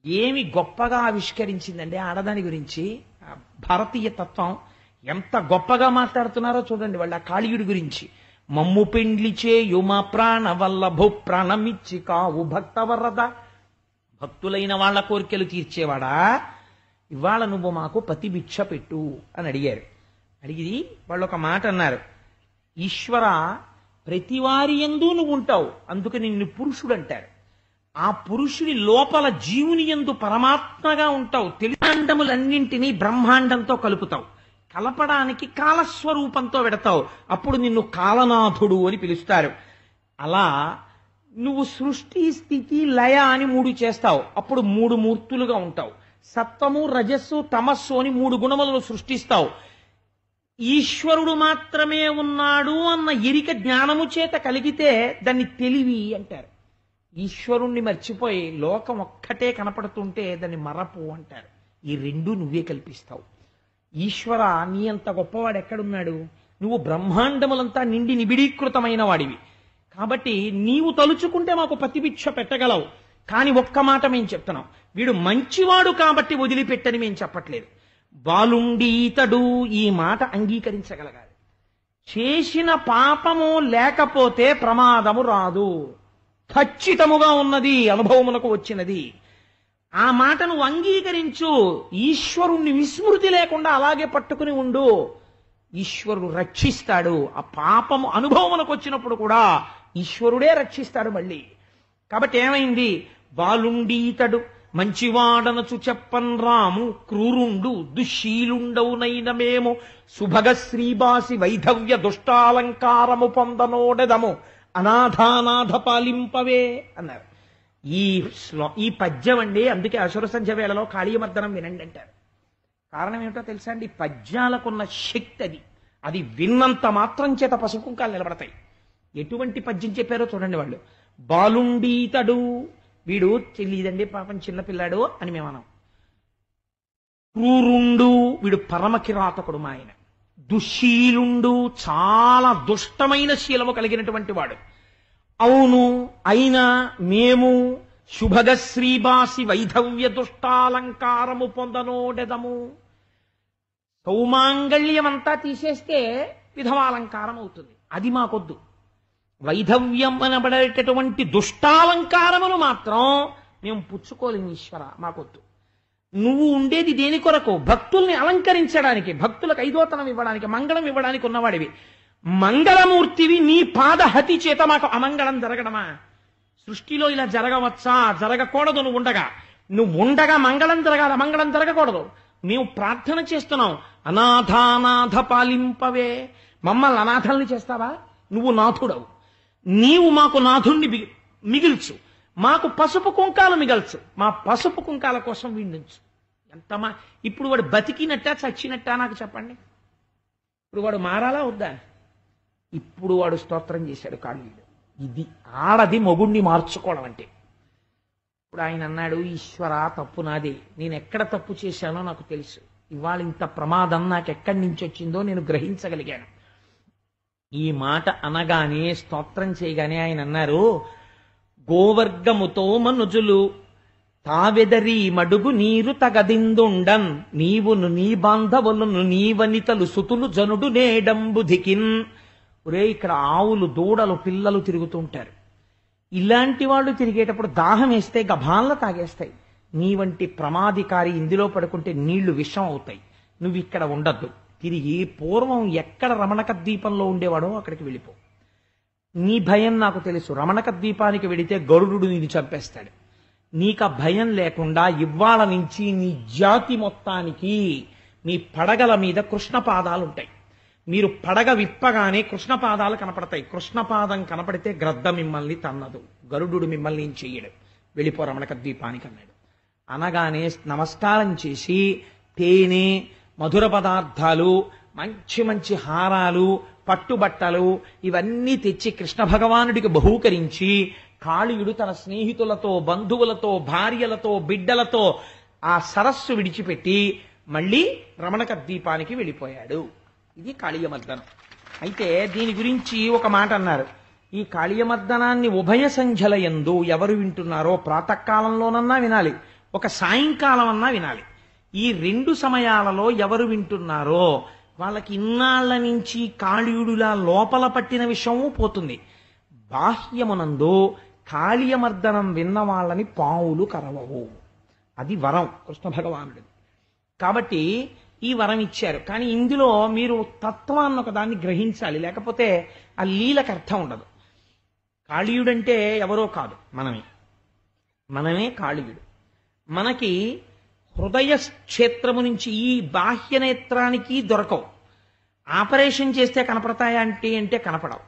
ఏమి గొప్పగా ఆవిష్కరించిందండి ఆడదాని గురించి భారతీయ తత్వం. ఎంత గొప్పగా మాట్లాడుతున్నారో చూడండి వాళ్ళు ఆ కాళీయుడి గురించి. మమ్ము పెండ్లి చేయు మా ప్రాణవల్లభు ప్రాణమిచ్చి కావు భక్తవరద. భక్తులైన వాళ్ళ కోరికలు తీర్చేవాడా, ఇవాళ నువ్వు మాకు పతి భిక్ష పెట్టు అని అడిగారు. అడిగి వాళ్ళు ఒక మాట అన్నారు, ఈశ్వర ప్రతివారి యందు నువ్వు ఉంటావు, అందుకని నిన్ను పురుషుడు అంటారు. ఆ పురుషుని లోపల జీవుని యందు పరమాత్మగా ఉంటావు. బ్రహ్మాండములన్నింటినీ బ్రహ్మాండంతో కలుపుతావు. కలపడానికి కాలస్వరూపంతో పెడతావు. అప్పుడు నిన్ను కాలనాథుడు అని పిలుస్తారు. అలా నువ్వు సృష్టి, స్థితి, లయ అని 3 చేస్తావు. అప్పుడు 3 మూర్తులుగా ఉంటావు. సత్వము, రజస్సు, తమస్సు అని 3 గుణములను సృష్టిస్తావు. ఈశ్వరుడు మాత్రమే ఉన్నాడు అన్న ఎరిక జ్ఞానము చేత కలిగితే దాన్ని తెలివి అంటారు. ఈశ్వరుణ్ణి మర్చిపోయి లోకం ఒక్కటే కనపడుతుంటే దాన్ని మరపు అంటారు. ఈ 2 నువ్వే కల్పిస్తావు. ఈశ్వర, నీ అంత గొప్పవాడు ఎక్కడున్నాడు? నువ్వు బ్రహ్మాండములంతా నిండి నిబిడీకృతమైన వాడివి. కాబట్టి నీవు తలుచుకుంటే మాకు ప్రతిభిక్ష పెట్టగలవు. కాని ఒక్క మాట మేము చెప్తున్నాం, వీడు మంచివాడు కాబట్టి వదిలిపెట్టని మేము చెప్పట్లేదు. బాలుండీతడు, ఈ మాట అంగీకరించగలగాలి. చేసిన పాపము లేకపోతే ప్రమాదము రాదు, ఖచ్చితముగా ఉన్నది, అనుభవమునకు వచ్చినది. ఆ మాట నువ్వు అంగీకరించు. ఈశ్వరుణ్ణి విస్మృతి లేకుండా అలాగే పట్టుకుని ఉండు. ఈశ్వరుడు రక్షిస్తాడు. ఆ పాపము అనుభవమునకు వచ్చినప్పుడు కూడా ఈశ్వరుడే రక్షిస్తాడు మళ్ళీ. కాబట్టి ఏమైంది? బాలుండీతడు మంచివాడనచు చెప్పన్ రాము, క్రూరుండు దుశ్శీలుండవునైన మేము, సుభగ శ్రీబాసి వైధవ్య దుష్టాలంకారము పొందనోడెదము, అనాథానాథ పాలింపవే అన్నారు. ఈ పద్యం అండి. అందుకే అసుర సంధ్య వేళలో కాళీయమర్దనం వినండి అంటారు. కారణం ఏమిటో తెలుసా అండి? పద్యాలకున్న శక్తి అది. అది విన్నంత మాత్రం చేత పసుకుంకాలు నిలబడతాయి. ఎటువంటి పద్యం చెప్పారో చూడండి వాళ్ళు. బాలుండీతడు, వీడు తెలియదండి పాపం చిన్నపిల్లాడు అని మేము అన్నాం. క్రూరుండు, వీడు పరమ కిరాతకుడు మా ఆయన. దుశ్శీలుండు, చాలా దుష్టమైన శీలము కలిగినటువంటి వాడు. అవును, అయినా మేము శుభగ శ్రీబాసి వైధవ్య దుష్టాలంకారము పొందనోడెదము. సౌమాంగళ్యమంతా తీసేస్తే విధవాలంకారం అవుతుంది. అది మాకొద్దు. వైధవ్యం అనబడేటటువంటి దుష్టాలంకారమును మాత్రం మేము పుచ్చుకోలేము. ఈశ్వర, మాకొద్దు. నువ్వు ఉండేది దేని కొరకు? భక్తుల్ని అలంకరించడానికి, భక్తులకు ఐదోతనం ఇవ్వడానికి, మంగళం ఇవ్వడానికి ఉన్నవాడివి. మంగళమూర్తివి. నీ పాదహతి చేత మాకు అమంగళం జరగడమా? సృష్టిలో ఇలా జరగవచ్చా? జరగకూడదు. నువ్వు ఉండగా మంగళం జరగాలి, అమంగళం జరగకూడదు. మేము ప్రార్థన చేస్తున్నాం, అనాథానాథ పాలింపవే. మమ్మల్ని అనాథల్ని చేస్తావా? నువ్వు నాథుడవు. నీవు మాకు నాథుణ్ణి మిగిల్చు, మాకు పసుపు కుంకాలు మిగల్చు. మా పసుపు కుంకాల కోసం విండించు. ఎంతమా ఇప్పుడు వాడు బతికినట్టా చచ్చినట్టా నాకు చెప్పండి. ఇప్పుడు వాడు మారాలా వద్దా? ఇప్పుడు వాడు స్తోత్రం చేశాడు కాళీయుడు. ఇది ఆడది మొగుణ్ణి మార్చుకోవడం అంటే. ఇప్పుడు ఆయన అన్నాడు, ఈశ్వర, తప్పు నాదే. నేను ఎక్కడ తప్పు చేశానో నాకు తెలుసు. ఇవాళ ఇంత ప్రమాదం నాకు ఎక్కడి నుంచి వచ్చిందో నేను గ్రహించగలిగాను. ఈ మాట అనగానే, స్తోత్రం చేయగానే ఆయన అన్నారు, గోవర్గముతో మనుజులు తావెదరి మడుగు నీరు తగదిందుండన్, నీవును నీ బాంధవులను నీ వనితలు సుతులు జనుడు నేడంబుధికిన్. ఒరే, ఇక్కడ ఆవులు, దూడలు, పిల్లలు తిరుగుతుంటారు. ఇలాంటి వాళ్ళు తిరిగేటప్పుడు దాహం వేస్తే గభాన్ల తాగేస్తాయి. నీ వంటి ప్రమాదికారి ఇందులో పడుకుంటే నీళ్లు విషం అవుతాయి. నువ్వు ఇక్కడ ఉండద్దు. తిరిగి పూర్వం ఎక్కడ రమణక ద్వీపంలో ఉండేవాడో అక్కడికి వెళ్ళిపో. నీ భయం నాకు తెలుసు. రమణక ద్వీపానికి వెడితే గరుడు నిన్ను చంపేస్తాడు. నీకు ఆ భయం లేకుండా ఇవాళ నుంచి నీ జాతి మొత్తానికి మీ పడగల మీద కృష్ణపాదాలు ఉంటాయి. మీరు పడగ విప్పగానే కృష్ణపాదాలు కనపడతాయి. కృష్ణపాదం కనపడితే గ్రద్ద మిమ్మల్ని తన్నదు, గరుడు మిమ్మల్ని ఏం చెయ్యడు. వెళ్ళిపో రమణక ద్వీపానికి అన్నాడు. అనగానే నమస్కారం చేసి తేనె, మధుర పదార్థాలు, మంచి మంచి హారాలు, పట్టుబట్టలు ఇవన్నీ తెచ్చి కృష్ణ భగవానుడికి బహూకరించి కాళీయుడు తన స్నేహితులతో, బంధువులతో, భార్యలతో, బిడ్డలతో ఆ సరస్సు విడిచిపెట్టి మళ్ళీ రమణక ద్వీపానికి వెళ్ళిపోయాడు. ఇది కాళీయమర్దనం. అయితే దీని గురించి ఒక మాట అన్నారు. ఈ కాళీయమర్దనాన్ని ఉభయ సంధ్యల యందు ఎవరు వింటున్నారో ప్రాతకాలంలోనన్నా వినాలి, ఒక సాయంకాలం అన్నా వినాలి. ఈ 2 సమయాలలో ఎవరు వింటున్నారో వాళ్ళకి ఇన్నాళ్ల నుంచి కాళీయుడులా లోపల పట్టిన విషయము పోతుంది. బాహ్యమునందు కాళీయమర్దనం విన్న వాళ్ళని పావులు కరవవు. అది వరం కృష్ణ భగవానుడు. కాబట్టి ఈ వరం ఇచ్చారు. కానీ ఇందులో మీరు తత్వాన్ని ఒకదాన్ని గ్రహించాలి, లేకపోతే ఆ లీలకు అర్థం ఉండదు. కాళీయుడంటే ఎవరో కాదు, మనమే. మనమే కాళీయుడు. మనకి హృదయ క్షేత్రము నుంచి ఈ బాహ్య నేత్రానికి దొరకవు. ఆపరేషన్ చేస్తే కనపడతాయా అంటే కనపడవు.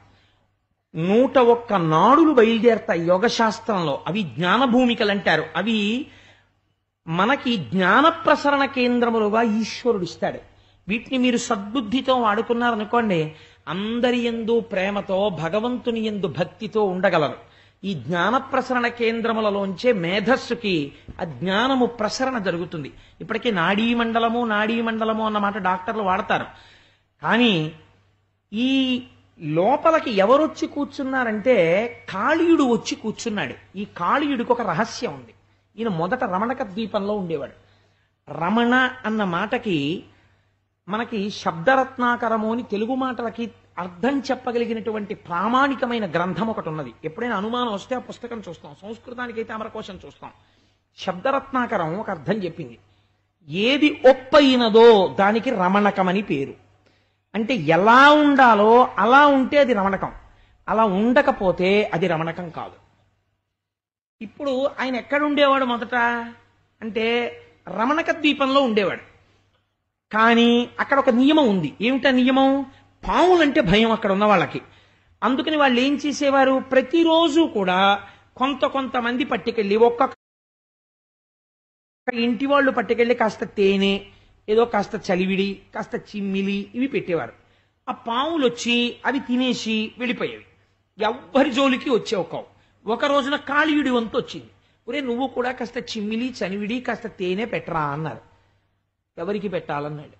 101 నాడులు బయలుదేరతాయి యోగశాస్త్రంలో. అవి జ్ఞానభూమికలు అంటారు. అవి మనకి జ్ఞాన ప్రసరణ కేంద్రములుగా ఈశ్వరుడు ఇస్తాడు. వీటిని మీరు సద్బుద్ధితో వాడుకున్నారనుకోండి, అందరి యందు ప్రేమతో, భగవంతుని యందు భక్తితో ఉండగలరు. ఈ జ్ఞాన ప్రసరణ కేంద్రములలోంచే మేధస్సుకి ఆ జ్ఞానము ప్రసరణ జరుగుతుంది. ఇప్పటికీ నాడీ మండలము అన్న మాట డాక్టర్లు వాడతారు. కానీ ఈ లోపలికి ఎవరొచ్చి కూర్చున్నారంటే కాళీయుడు వచ్చి కూర్చున్నాడు. ఈ కాళీయుడికి ఒక రహస్యం ఉంది. ఈయన మొదట రమణక ద్వీపంలో ఉండేవాడు. రమణ అన్న మాటకి మనకి శబ్దరత్నాకరము అని తెలుగు మాటలకి అర్థం చెప్పగలిగినటువంటి ప్రామాణికమైన గ్రంథం ఒకటి ఉన్నది. ఎప్పుడైనా అనుమానం వస్తే ఆ పుస్తకం చూస్తాం. సంస్కృతానికైతే అమరకోశం చూస్తాం. శబ్దరత్నాకరం ఒక అర్థం చెప్పింది. ఏది ఒప్పయినదో దానికి రమణకమని పేరు. అంటే ఎలా ఉండాలో అలా ఉంటే అది రమణకం, అలా ఉండకపోతే అది రమణకం కాదు. ఇప్పుడు ఆయన ఎక్కడ ఉండేవాడు మొదట అంటే రమణక ద్వీపంలో ఉండేవాడు. కానీ అక్కడ ఒక నియమం ఉంది. ఏమిటా నియమం? పాములంటే భయం అక్కడ ఉన్న వాళ్ళకి. అందుకని వాళ్ళు ఏం చేసేవారు, ప్రతిరోజు కూడా కొంతమంది పట్టుకెళ్ళి, ఒక్కొక్క ఇంటి వాళ్ళు పట్టుకెళ్ళి కాస్త తేనె, ఏదో కాస్త చలివిడి, కాస్త చిమ్మిలి ఇవి పెట్టేవారు. ఆ పాములు వచ్చి అవి తినేసి వెళ్ళిపోయేవి. ఎవ్వరి జోలికి వచ్చేవి కావు. ఒక రోజున కాళీయుడి వంతు వచ్చింది. ఒరే నువ్వు కూడా కాస్త చిమ్మిలి, చనివిడి, కాస్త తేనె పెట్టరా అన్నారు. ఎవరికి పెట్టాలన్నాడు.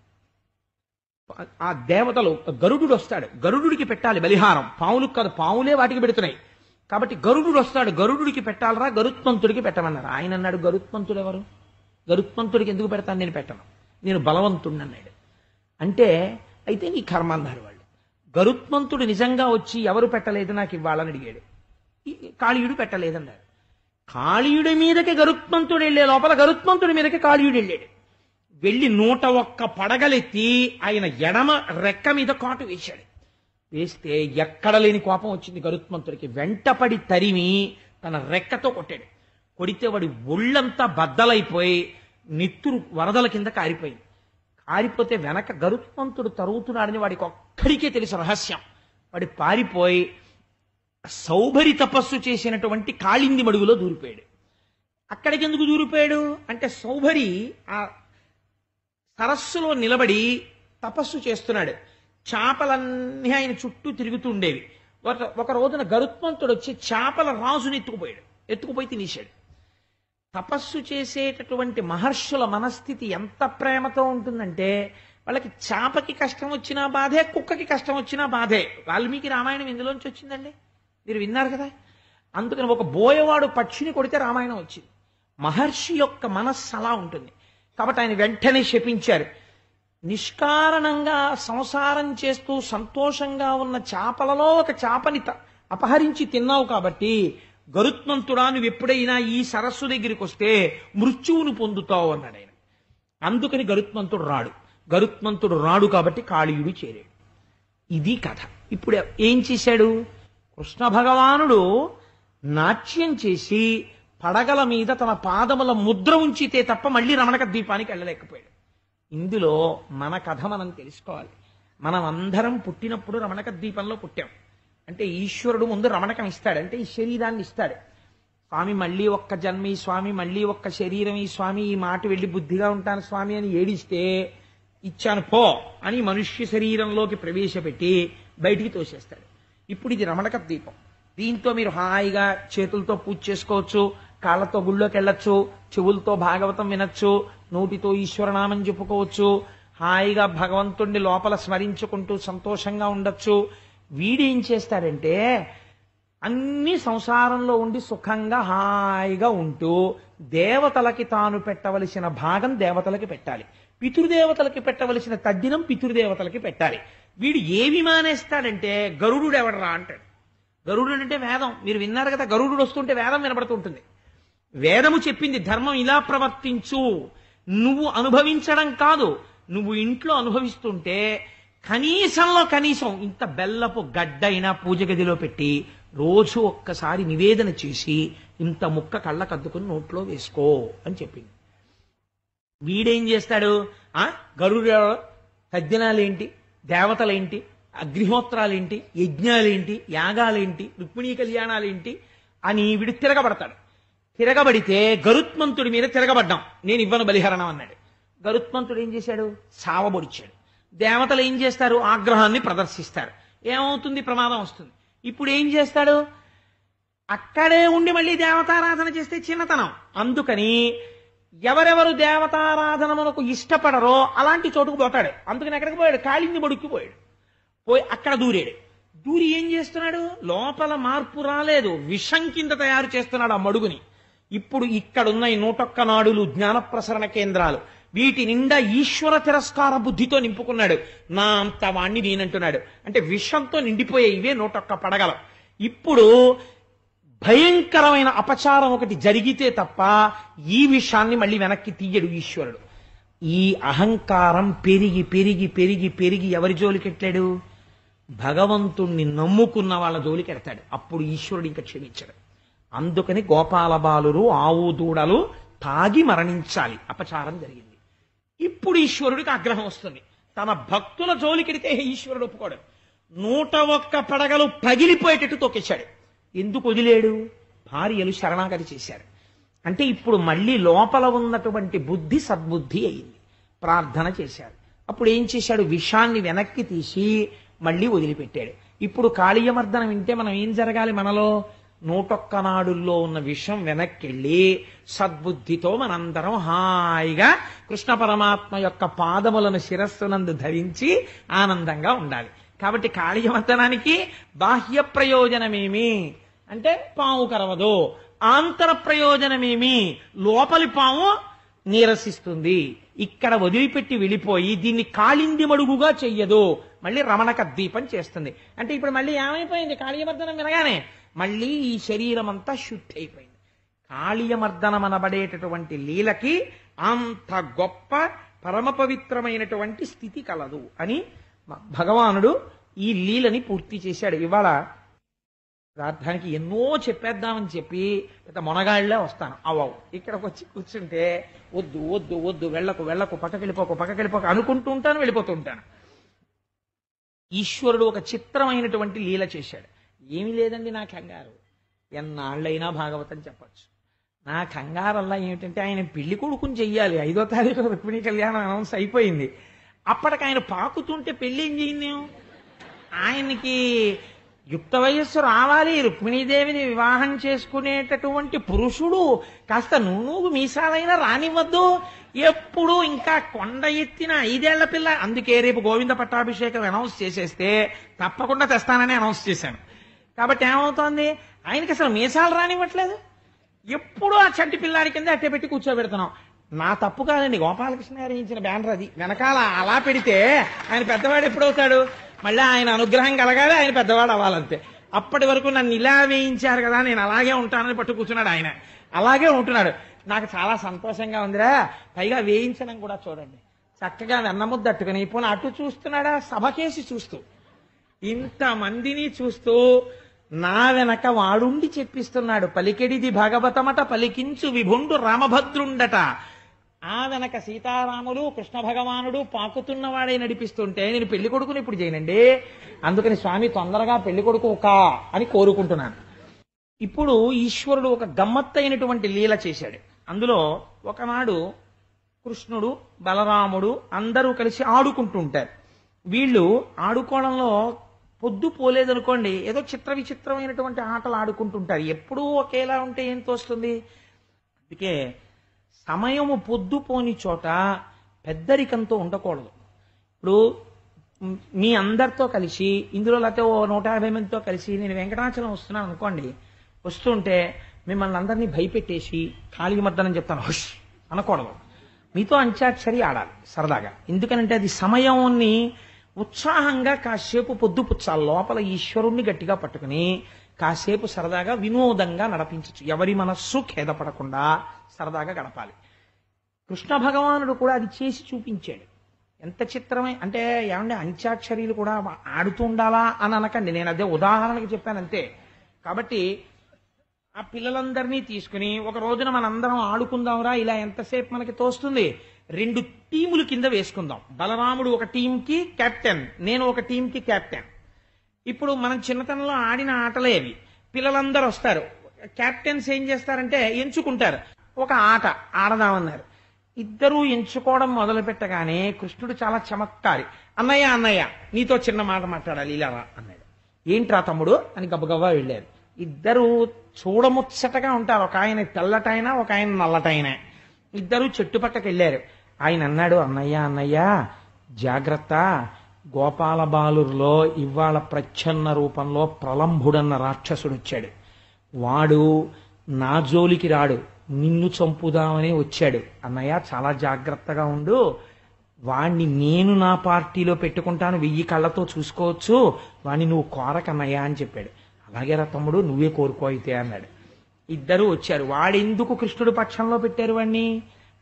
ఆ దేవతలు గరుడు వస్తాడు, గరుడుడికి పెట్టాలి బలిహారం. పాములకు కాదు, పాములే వాటికి పెడుతున్నాయి. కాబట్టి గరుడు వస్తాడు, గరుడుడికి పెట్టాలరా, గరుత్మంతుడికి పెట్టమన్నారు. ఆయన అన్నాడు, గరుత్మంతుడు ఎవరు? గరుత్మంతుడికి ఎందుకు పెడతాను, నేను పెట్టను, నేను బలవంతుడిని అన్నాడు. అంటే అయితే నీ కర్మ అన్నారు వాళ్ళు. గరుత్మంతుడు నిజంగా వచ్చి ఎవరు పెట్టలేదు నాకు ఇవ్వాలని అడిగాడు. కాళీయుడు పెట్టలేదన్నారు. కాళీయుడి మీదకి గరుత్మంతుడు వెళ్లే లోపల గరుత్మంతుడి మీదకి కాళీయుడు వెళ్ళాడు. వెళ్ళి 101 పడగలెత్తి ఆయన ఎడమ రెక్క మీద కాటు వేశాడు. వేస్తే ఎక్కడ లేని కోపం వచ్చింది గరుత్మంతుడికి. వెంటపడి తరిమి తన రెక్కతో కొట్టాడు. కొడితే వాడి ఒళ్ళంతా బద్దలైపోయి నిత్తురు వరదల కింద కారిపోయింది. కారిపోతే వెనక గరుత్మంతుడు తరుగుతున్నాడని వాడికి ఒక్కడికే తెలుసు రహస్యం. వాడి పారిపోయి సౌభరి తపస్సు చేసినటువంటి కాళింది మడుగులో దూరిపోయాడు. అక్కడికి ఎందుకు దూరిపోయాడు అంటే సౌభరి ఆ సరస్సులో నిలబడి తపస్సు చేస్తున్నాడు. చేపలన్నీ ఆయన చుట్టూ తిరుగుతూ ఉండేవి. ఒక రోజున గరుత్మంతుడు వచ్చి చేపల రాజుని ఎత్తుకుపోయి తినేశాడు. తపస్సు చేసేటటువంటి మహర్షుల మనస్థితి ఎంత ప్రేమతో ఉంటుందంటే వాళ్ళకి చేపకి కష్టం వచ్చినా బాధే, కుక్కకి కష్టం వచ్చినా బాధే. వాల్మీకి రామాయణం ఇందులోంచి వచ్చిందండి, మీరు విన్నారు కదా. అందుకని ఒక బోయవాడు పక్షిని కొడితే రామాయణం వచ్చింది. మహర్షి యొక్క మనస్సు అలా ఉంటుంది. కాబట్టి ఆయన వెంటనే శపించారు. నిష్కారణంగా సంసారం చేస్తూ సంతోషంగా ఉన్న చేపలలో ఒక చేపని అపహరించి తిన్నావు కాబట్టి గరుత్మంతుడా నువ్వు ఎప్పుడైనా ఈ సరస్సు దగ్గరికి వస్తే మృత్యువును పొందుతావు అన్నాడు ఆయన. అందుకని గరుత్మంతుడు రాడు కాబట్టి కాళీయుడు చేరాడు. ఇది కథ. ఇప్పుడు ఏం చేశాడు కృష్ణ భగవానుడు? నాట్యం చేసి పడగల మీద తన పాదముల ముద్ర ఉంచితే తప్ప మళ్ళీ రమణక ద్వీపానికి వెళ్ళలేకపోయాడు. ఇందులో మన కథ మనం తెలుసుకోవాలి. మనం అందరం పుట్టినప్పుడు రమణక ద్వీపంలో పుట్టాం. అంటే ఈశ్వరుడు ముందు రమణకం ఇస్తాడు, అంటే ఈ శరీరాన్ని ఇస్తాడు. స్వామి మళ్ళీ ఒక్క జన్మ ఈ స్వామి, మళ్ళీ ఒక్క శరీరం ఈ స్వామి, ఈ మాట వెళ్ళి బుద్ధిగా ఉంటాను స్వామి అని ఏడిస్తే ఇచ్చాను పో అని మనుష్య శరీరంలోకి ప్రవేశపెట్టి బయటికి తోసేస్తాడు. ఇప్పుడు ఇది రమణక ద్వీపం. దీంతో మీరు హాయిగా చేతులతో పూజ చేసుకోవచ్చు, కాళ్ళతో గుళ్ళోకి వెళ్ళొచ్చు, చెవులతో భాగవతం వినొచ్చు, నోటితో ఈశ్వరనామం చెప్పుకోవచ్చు, హాయిగా భగవంతుణ్ణి లోపల స్మరించుకుంటూ సంతోషంగా ఉండొచ్చు. వీడేం చేస్తాడంటే అన్ని సంసారంలో ఉండి సుఖంగా హాయిగా ఉంటూ దేవతలకి తాను పెట్టవలసిన భాగం దేవతలకి పెట్టాలి, పితృదేవతలకి పెట్టవలసిన తద్దినం పితృదేవతలకి పెట్టాలి. వీడు ఏవి మానేస్తాడంటే గరుడు ఎవడరా అంటాడు. గరుడు అంటే వేదం, మీరు విన్నారు కదా. గరుడు వస్తుంటే వేదం వినబడుతుంటుంది. వేదము చెప్పింది ధర్మం ఇలా ప్రవర్తించు, నువ్వు అనుభవించడం కాదు. నువ్వు ఇంట్లో అనుభవిస్తుంటే కనీసంలో కనీసం ఇంత బెల్లపు గడ్డైనా పూజ గదిలో పెట్టి రోజు ఒక్కసారి నివేదన చేసి ఇంత ముక్క కళ్ళకద్దుకుని నోట్లో వేసుకో అని చెప్పింది. వీడేం చేస్తాడు? గరుడ తద్దినాలేంటి, దేవతలేంటి, అగ్నిహోత్రాలేంటి, యజ్ఞాలేంటి, యాగాలేంటి, రుక్మిణీ కళ్యాణాలేంటి అని వీడు తిరగబడతాడు. తిరగబడితే గరుత్మంతుడి మీద తిరగబడ్డాం, నేను ఇవ్వను బలిహరణం అన్నాడు. గరుత్మంతుడు ఏం చేశాడు? సావబొడిచాడు. దేవతలు ఏం చేస్తారు? ఆగ్రహాన్ని ప్రదర్శిస్తారు. ఏమవుతుంది? ప్రమాదం వస్తుంది. ఇప్పుడు ఏం చేస్తాడు? అక్కడే ఉండి మళ్ళీ దేవతారాధన చేస్తే చిన్నతనం. అందుకని ఎవరెవరు దేవతారాధనమునకు ఇష్టపడరో అలాంటి చోటుకు పోతాడు. అందుకని ఎక్కడికి పోయాడు? కాళింది బడుక్కి పోయాడు. పోయి అక్కడ దూరాడు. దూరి ఏం చేస్తున్నాడు? లోపల మార్పు రాలేదు, విషం కింద తయారు చేస్తున్నాడు ఆ మడుగుని. ఇప్పుడు ఇక్కడున్న ఈ 101 నాడులు జ్ఞాన ప్రసరణ కేంద్రాలు, వీటి నిండా ఈశ్వర తిరస్కార బుద్ధితో నింపుకున్నాడు. నా అంత వాణ్ణి నేనంటున్నాడు. అంటే విషంతో నిండిపోయే ఇవే 101 పడగలం. ఇప్పుడు భయంకరమైన అపచారం ఒకటి జరిగితే తప్ప ఈ విషయాన్ని మళ్ళీ వెనక్కి తీయడు ఈశ్వరుడు. ఈ అహంకారం పెరిగి పెరిగి పెరిగి పెరిగి ఎవరి జోలికెట్టాడు? భగవంతుణ్ణి నమ్ముకున్న వాళ్ళ జోలికెడతాడు. అప్పుడు ఈశ్వరుడు ఇంకా క్షమించాడు. అందుకని గోపాల బాలురు ఆవు దూడలు తాగి మరణించాలి, అపచారం జరిగింది. ఇప్పుడు ఈశ్వరుడికి ఆగ్రహం వస్తుంది. తన భక్తుల జోలికెడితే ఈశ్వరుడు ఒప్పుకోడు. 101 పడగలు పగిలిపోయేటట్టు తొక్కేశాడు. ఎందుకు వదిలేడు? భార్యలు శరణాగతి చేశారు. అంటే ఇప్పుడు మళ్ళీ లోపల ఉన్నటువంటి బుద్ధి సద్బుద్ధి అయింది. ప్రార్థన చేశారు. అప్పుడు ఏం చేశాడు? విషాన్ని వెనక్కి తీసి మళ్ళీ వదిలిపెట్టాడు. ఇప్పుడు కాళీయమర్దనం వింటే మనం ఏం జరగాలి? మనలో 101 నాడుల్లో ఉన్న విషం వెనక్కెళ్ళి సద్బుద్ధితో మనందరం హాయిగా కృష్ణ పరమాత్మ యొక్క పాదములను శిరస్సునందు ధరించి ఆనందంగా ఉండాలి. కాబట్టి కాళీయమర్దనానికి బాహ్య ప్రయోజనమేమి అంటే పాము కరవదు, ఆంతర ప్రయోజనమేమి లోపలి పాము నీరసిస్తుంది. ఇక్కడ వదిలిపెట్టి వెళ్ళిపోయి దీన్ని కాళింది మడుగుగా చెయ్యదు, మళ్ళీ రమణక ద్వీపం చేస్తుంది. అంటే ఇప్పుడు మళ్ళీ ఏమైపోయింది? కాళీయమర్దనం వినగానే మళ్ళీ ఈ శరీరం అంతా శుద్ధి అయిపోయింది. కాళీయమర్దనం అనబడేటటువంటి లీలకి అంత గొప్ప పరమ పవిత్రమైనటువంటి స్థితి కలదు అని భగవానుడు ఈ లీలని పూర్తి చేశాడు. ఇవాళ ప్రార్థనకి ఎన్నో చెప్పేద్దామని చెప్పి పెద్ద మొనగాళ్ళే వస్తాను. అవ్వవు ఇక్కడికి వచ్చి కూర్చుంటే వద్దు వద్దు వద్దు, వెళ్ళకు పక్కకెళ్ళిపోకు అనుకుంటూ ఉంటాను, వెళ్ళిపోతూ ఉంటాను. ఈశ్వరుడు ఒక చిత్రమైనటువంటి లీల చేశాడు. ఏమీ లేదండి నా కంగారు, ఎన్నాళ్ళైనా భాగవతం చెప్పచ్చు. నా కంగారల్లా ఏమిటంటే ఆయన పెళ్లి కొడుకుని చెయ్యాలి. 5వ తారీఖు రుక్మిణీ కళ్యాణం అనౌన్స్ అయిపోయింది. అప్పటికి ఆయన పాకుతుంటే పెళ్లి ఏం చేయింది? ఆయనకి యుక్త వయస్సు రావాలి, రుక్మిణీదేవిని వివాహం చేసుకునేటటువంటి పురుషుడు కాస్త నూనూగు మీసాలైనా రానివ్వద్దు. ఎప్పుడు ఇంకా కొండ ఎత్తిన 5 ఏళ్ల పిల్ల. అందుకే రేపు గోవింద పట్టాభిషేకం అనౌన్స్ చేసేస్తే తప్పకుండా తెస్తానని అనౌన్స్ చేశాను. కాబట్టి ఏమవుతోంది? ఆయనకి అసలు మీసాలు రానివ్వట్లేదు. ఎప్పుడు ఆ చంటి పిల్లాడి కింద అట్టే పెట్టి కూర్చోబెడుతున్నాం. నా తప్పు కాదండి, గోపాలకృష్ణ గారు ఇచ్చిన బ్యానర్ అది. వెనకాల అలా పెడితే ఆయన పెద్దవాడు ఎప్పుడవుతాడు? మళ్ళీ ఆయన అనుగ్రహం కలగాలి, ఆయన పెద్దవాడు అవ్వాలంతే. అప్పటి వరకు నన్ను ఇలా వేయించారు కదా, నేను అలాగే ఉంటానని పట్టు కూర్చున్నాడు ఆయన. అలాగే ఉంటున్నాడు. నాకు చాలా సంతోషంగా ఉందిరా. పైగా వేయించడం కూడా చూడండి, చక్కగా వెన్నముద్ద అట్టుకుని పోనీ అటు చూస్తున్నాడా, సభకేసి చూస్తూ, ఇంతమందిని చూస్తూ నా వెనక వాడుండి చెప్పిస్తున్నాడు. పలికెడిది భాగవతమట పలికించు విభుండు రామభద్రుండట. ఆ వెనక సీతారాములు కృష్ణ భగవానుడు పాకుతున్నవాడే నడిపిస్తుంటే నేను పెళ్లి కొడుకుని ఇప్పుడు చేయనండి. అందుకని స్వామి తొందరగా పెళ్లి కొడుకు అని కోరుకుంటున్నాను. ఇప్పుడు ఈశ్వరుడు ఒక గమ్మత్తైనటువంటి లీల చేశాడు. అందులో ఒకనాడు కృష్ణుడు బలరాముడు అందరూ కలిసి ఆడుకుంటుంటారు. వీళ్ళు ఆడుకోవడంలో పొద్దు పోలేదనుకోండి, ఏదో చిత్ర విచిత్రమైనటువంటి ఆటలు ఆడుకుంటుంటారు. ఎప్పుడూ ఒకేలా ఉంటే ఏం తోస్తుంది? అందుకే సమయము పొద్దు పోని చోట పెద్దరికంతో ఉండకూడదు. ఇప్పుడు మీ అందరితో కలిసి ఇందులో లేకపోతే ఓ 150 మందితో కలిసి నేను వెంకటాచలం వస్తున్నాను అనుకోండి, వస్తుంటే మిమ్మల్ని అందరినీ భయపెట్టేసి కాళీయమర్దనం చెప్తాను హుష్ అనకూడదు. మీతో అంత్యాక్షరి ఆడాలి సరదాగా. ఎందుకనంటే అది సమయాన్ని ఉత్సాహంగా కాసేపు పొద్దుపుచ్చాలి. లోపల ఈశ్వరుణ్ణి గట్టిగా పట్టుకుని కాసేపు సరదాగా వినోదంగా నడిపించచ్చు. ఎవరి మనస్సు ఖేదపడకుండా సరదాగా గడపాలి. కృష్ణ భగవానుడు కూడా అది చేసి చూపించాడు. ఎంత చిత్రమే అంటే, ఏమంటే అంత్యాక్షరీలు కూడా ఆడుతూ ఉండాలా అని అనకండి, నేను అదే ఉదాహరణకి చెప్పాను అంతే. కాబట్టి ఆ పిల్లలందరినీ తీసుకుని ఒక రోజున మనందరం ఆడుకుందాంరా, ఇలా ఎంతసేపు మనకి తోస్తుంది, 2 టీముల కింద వేసుకుందాం. బలరాముడు ఒక టీంకి కెప్టెన్, నేను ఒక టీంకి కెప్టెన్. ఇప్పుడు మనం చిన్నతనంలో ఆడిన ఆటలే అవి. పిల్లలందరూ వస్తారు, కెప్టెన్స్ ఏం చేస్తారంటే ఎంచుకుంటారు, ఒక ఆట ఆడదామన్నారు. ఇద్దరూ ఎంచుకోవడం మొదలు పెట్టగానే కృష్ణుడు చాలా చమత్కారి. అన్నయ్య అన్నయ్య నీతో చిన్న మాట మాట్లాడాలి, ఇలా రా అన్నాడు. ఏంట్రా తమ్ముడు అని గబగబా వెళ్ళారు. ఇద్దరు చూడముచ్చటగా ఉంటారు, ఒక ఆయన తెల్లటైనా ఒక ఆయన నల్లటైనా. ఇద్దరు చెట్టు పక్కకి వెళ్ళారు. ఆయన అన్నాడు, అన్నయ్య అన్నయ్య జాగ్రత్త, గోపాల బాలుర్లో ఇవాళ ప్రచ్ఛన్న రూపంలో ప్రలంభుడన్న రాక్షసుడు వచ్చాడు. వాడు నా జోలికి రాడు, నిన్ను చంపుదామని వచ్చాడు. అన్నయ్య చాలా జాగ్రత్తగా ఉండు, వాణ్ణి నేను నా పార్టీలో పెట్టుకుంటాను, 1000 కళ్ళతో చూసుకోవచ్చు, వాణ్ణి నువ్వు కోరకన్నయ్యా అని చెప్పాడు. అలాగే రా తమ్ముడు, నువ్వే కోరుకో అయితే అన్నాడు. ఇద్దరు వచ్చారు. వాడెందుకు కృష్ణుడి పక్షంలో పెట్టారు వాణ్ణి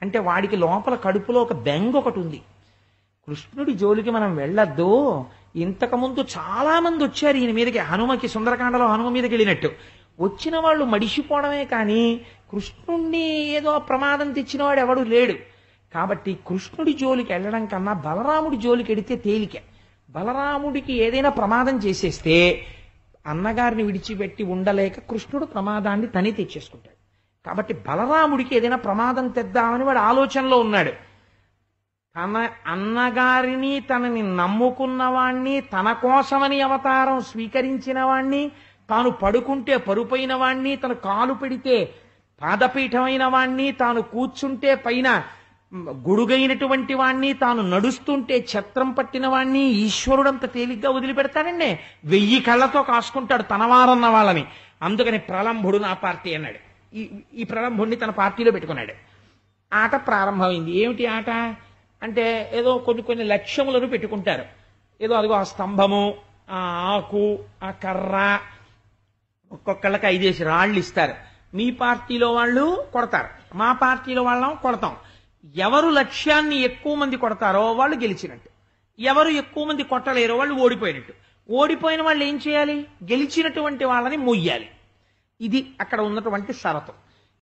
అంటే, వాడికి లోపల కడుపులో ఒక బెంగ ఒకటి ఉంది. కృష్ణుడి జోలికి మనం వెళ్ళొద్దు, ఇంతకుముందు చాలా మంది వచ్చారు ఈయన మీదకి, హనుమకి సుందరకాండలో హనుమ మీదకి వెళ్ళినట్టు. వచ్చిన వాళ్ళు మడిసిపోవడమే కానీ కృష్ణుణ్ణి ఏదో ప్రమాదం తెచ్చిన వాడు ఎవడు లేడు. కాబట్టి కృష్ణుడి జోలికి వెళ్ళడం కన్నా బలరాముడి జోలికి వెడితే తేలిక. బలరాముడికి ఏదైనా ప్రమాదం చేసేస్తే అన్నగారిని విడిచిపెట్టి ఉండలేక కృష్ణుడు ప్రమాదాన్ని తని తెచ్చేసుకుంటాడు. కాబట్టి బలరాముడికి ఏదైనా ప్రమాదం తెద్దామని వాడు ఆలోచనలో ఉన్నాడు. తన అన్నగారిని, తనని నమ్ముకున్న వాణ్ణి, తన కోసమని అవతారం స్వీకరించిన వాణ్ణి, తాను పడుకుంటే పరుపైన వాణ్ణి, తను కాలు పెడితే పాదపీఠమైన వాణ్ణి, తాను కూర్చుంటే పైన గొడుగైనటువంటి వాణ్ణి, తాను నడుస్తుంటే ఛత్రం పట్టిన వాణ్ణి ఈశ్వరుడంత తేలిగ్గా వదిలిపెడతానండి. 1000 కళ్ళతో కాసుకుంటాడు తనవారన్న వాళ్ళని. అందుకని ప్రలంభుడు నా పార్టీ అన్నాడు. ఈ ప్రలంభుడిని తన పార్టీలో పెట్టుకున్నాడు. ఆట ప్రారంభమైంది. ఏమిటి ఆట అంటే, ఏదో కొన్ని లక్ష్యములను పెట్టుకుంటారు. ఏదో అదిగో ఆ స్తంభము, ఆ ఆకు, ఆ కర్ర, ఒక్కొక్కళ్ళకి 5 రాళ్ళు ఇస్తారు. మీ పార్టీలో వాళ్ళు కొడతారు, మా పార్టీలో వాళ్ళం కొడతాం. ఎవరు లక్ష్యాన్ని ఎక్కువ మంది కొడతారో వాళ్ళు గెలిచినట్టు, ఎవరు ఎక్కువ మంది కొట్టలేరో వాళ్ళు ఓడిపోయినట్టు. ఓడిపోయిన వాళ్ళు ఏం చేయాలి, గెలిచినటువంటి వాళ్ళని మొయ్యాలి. ఇది అక్కడ ఉన్నటువంటి షరతు.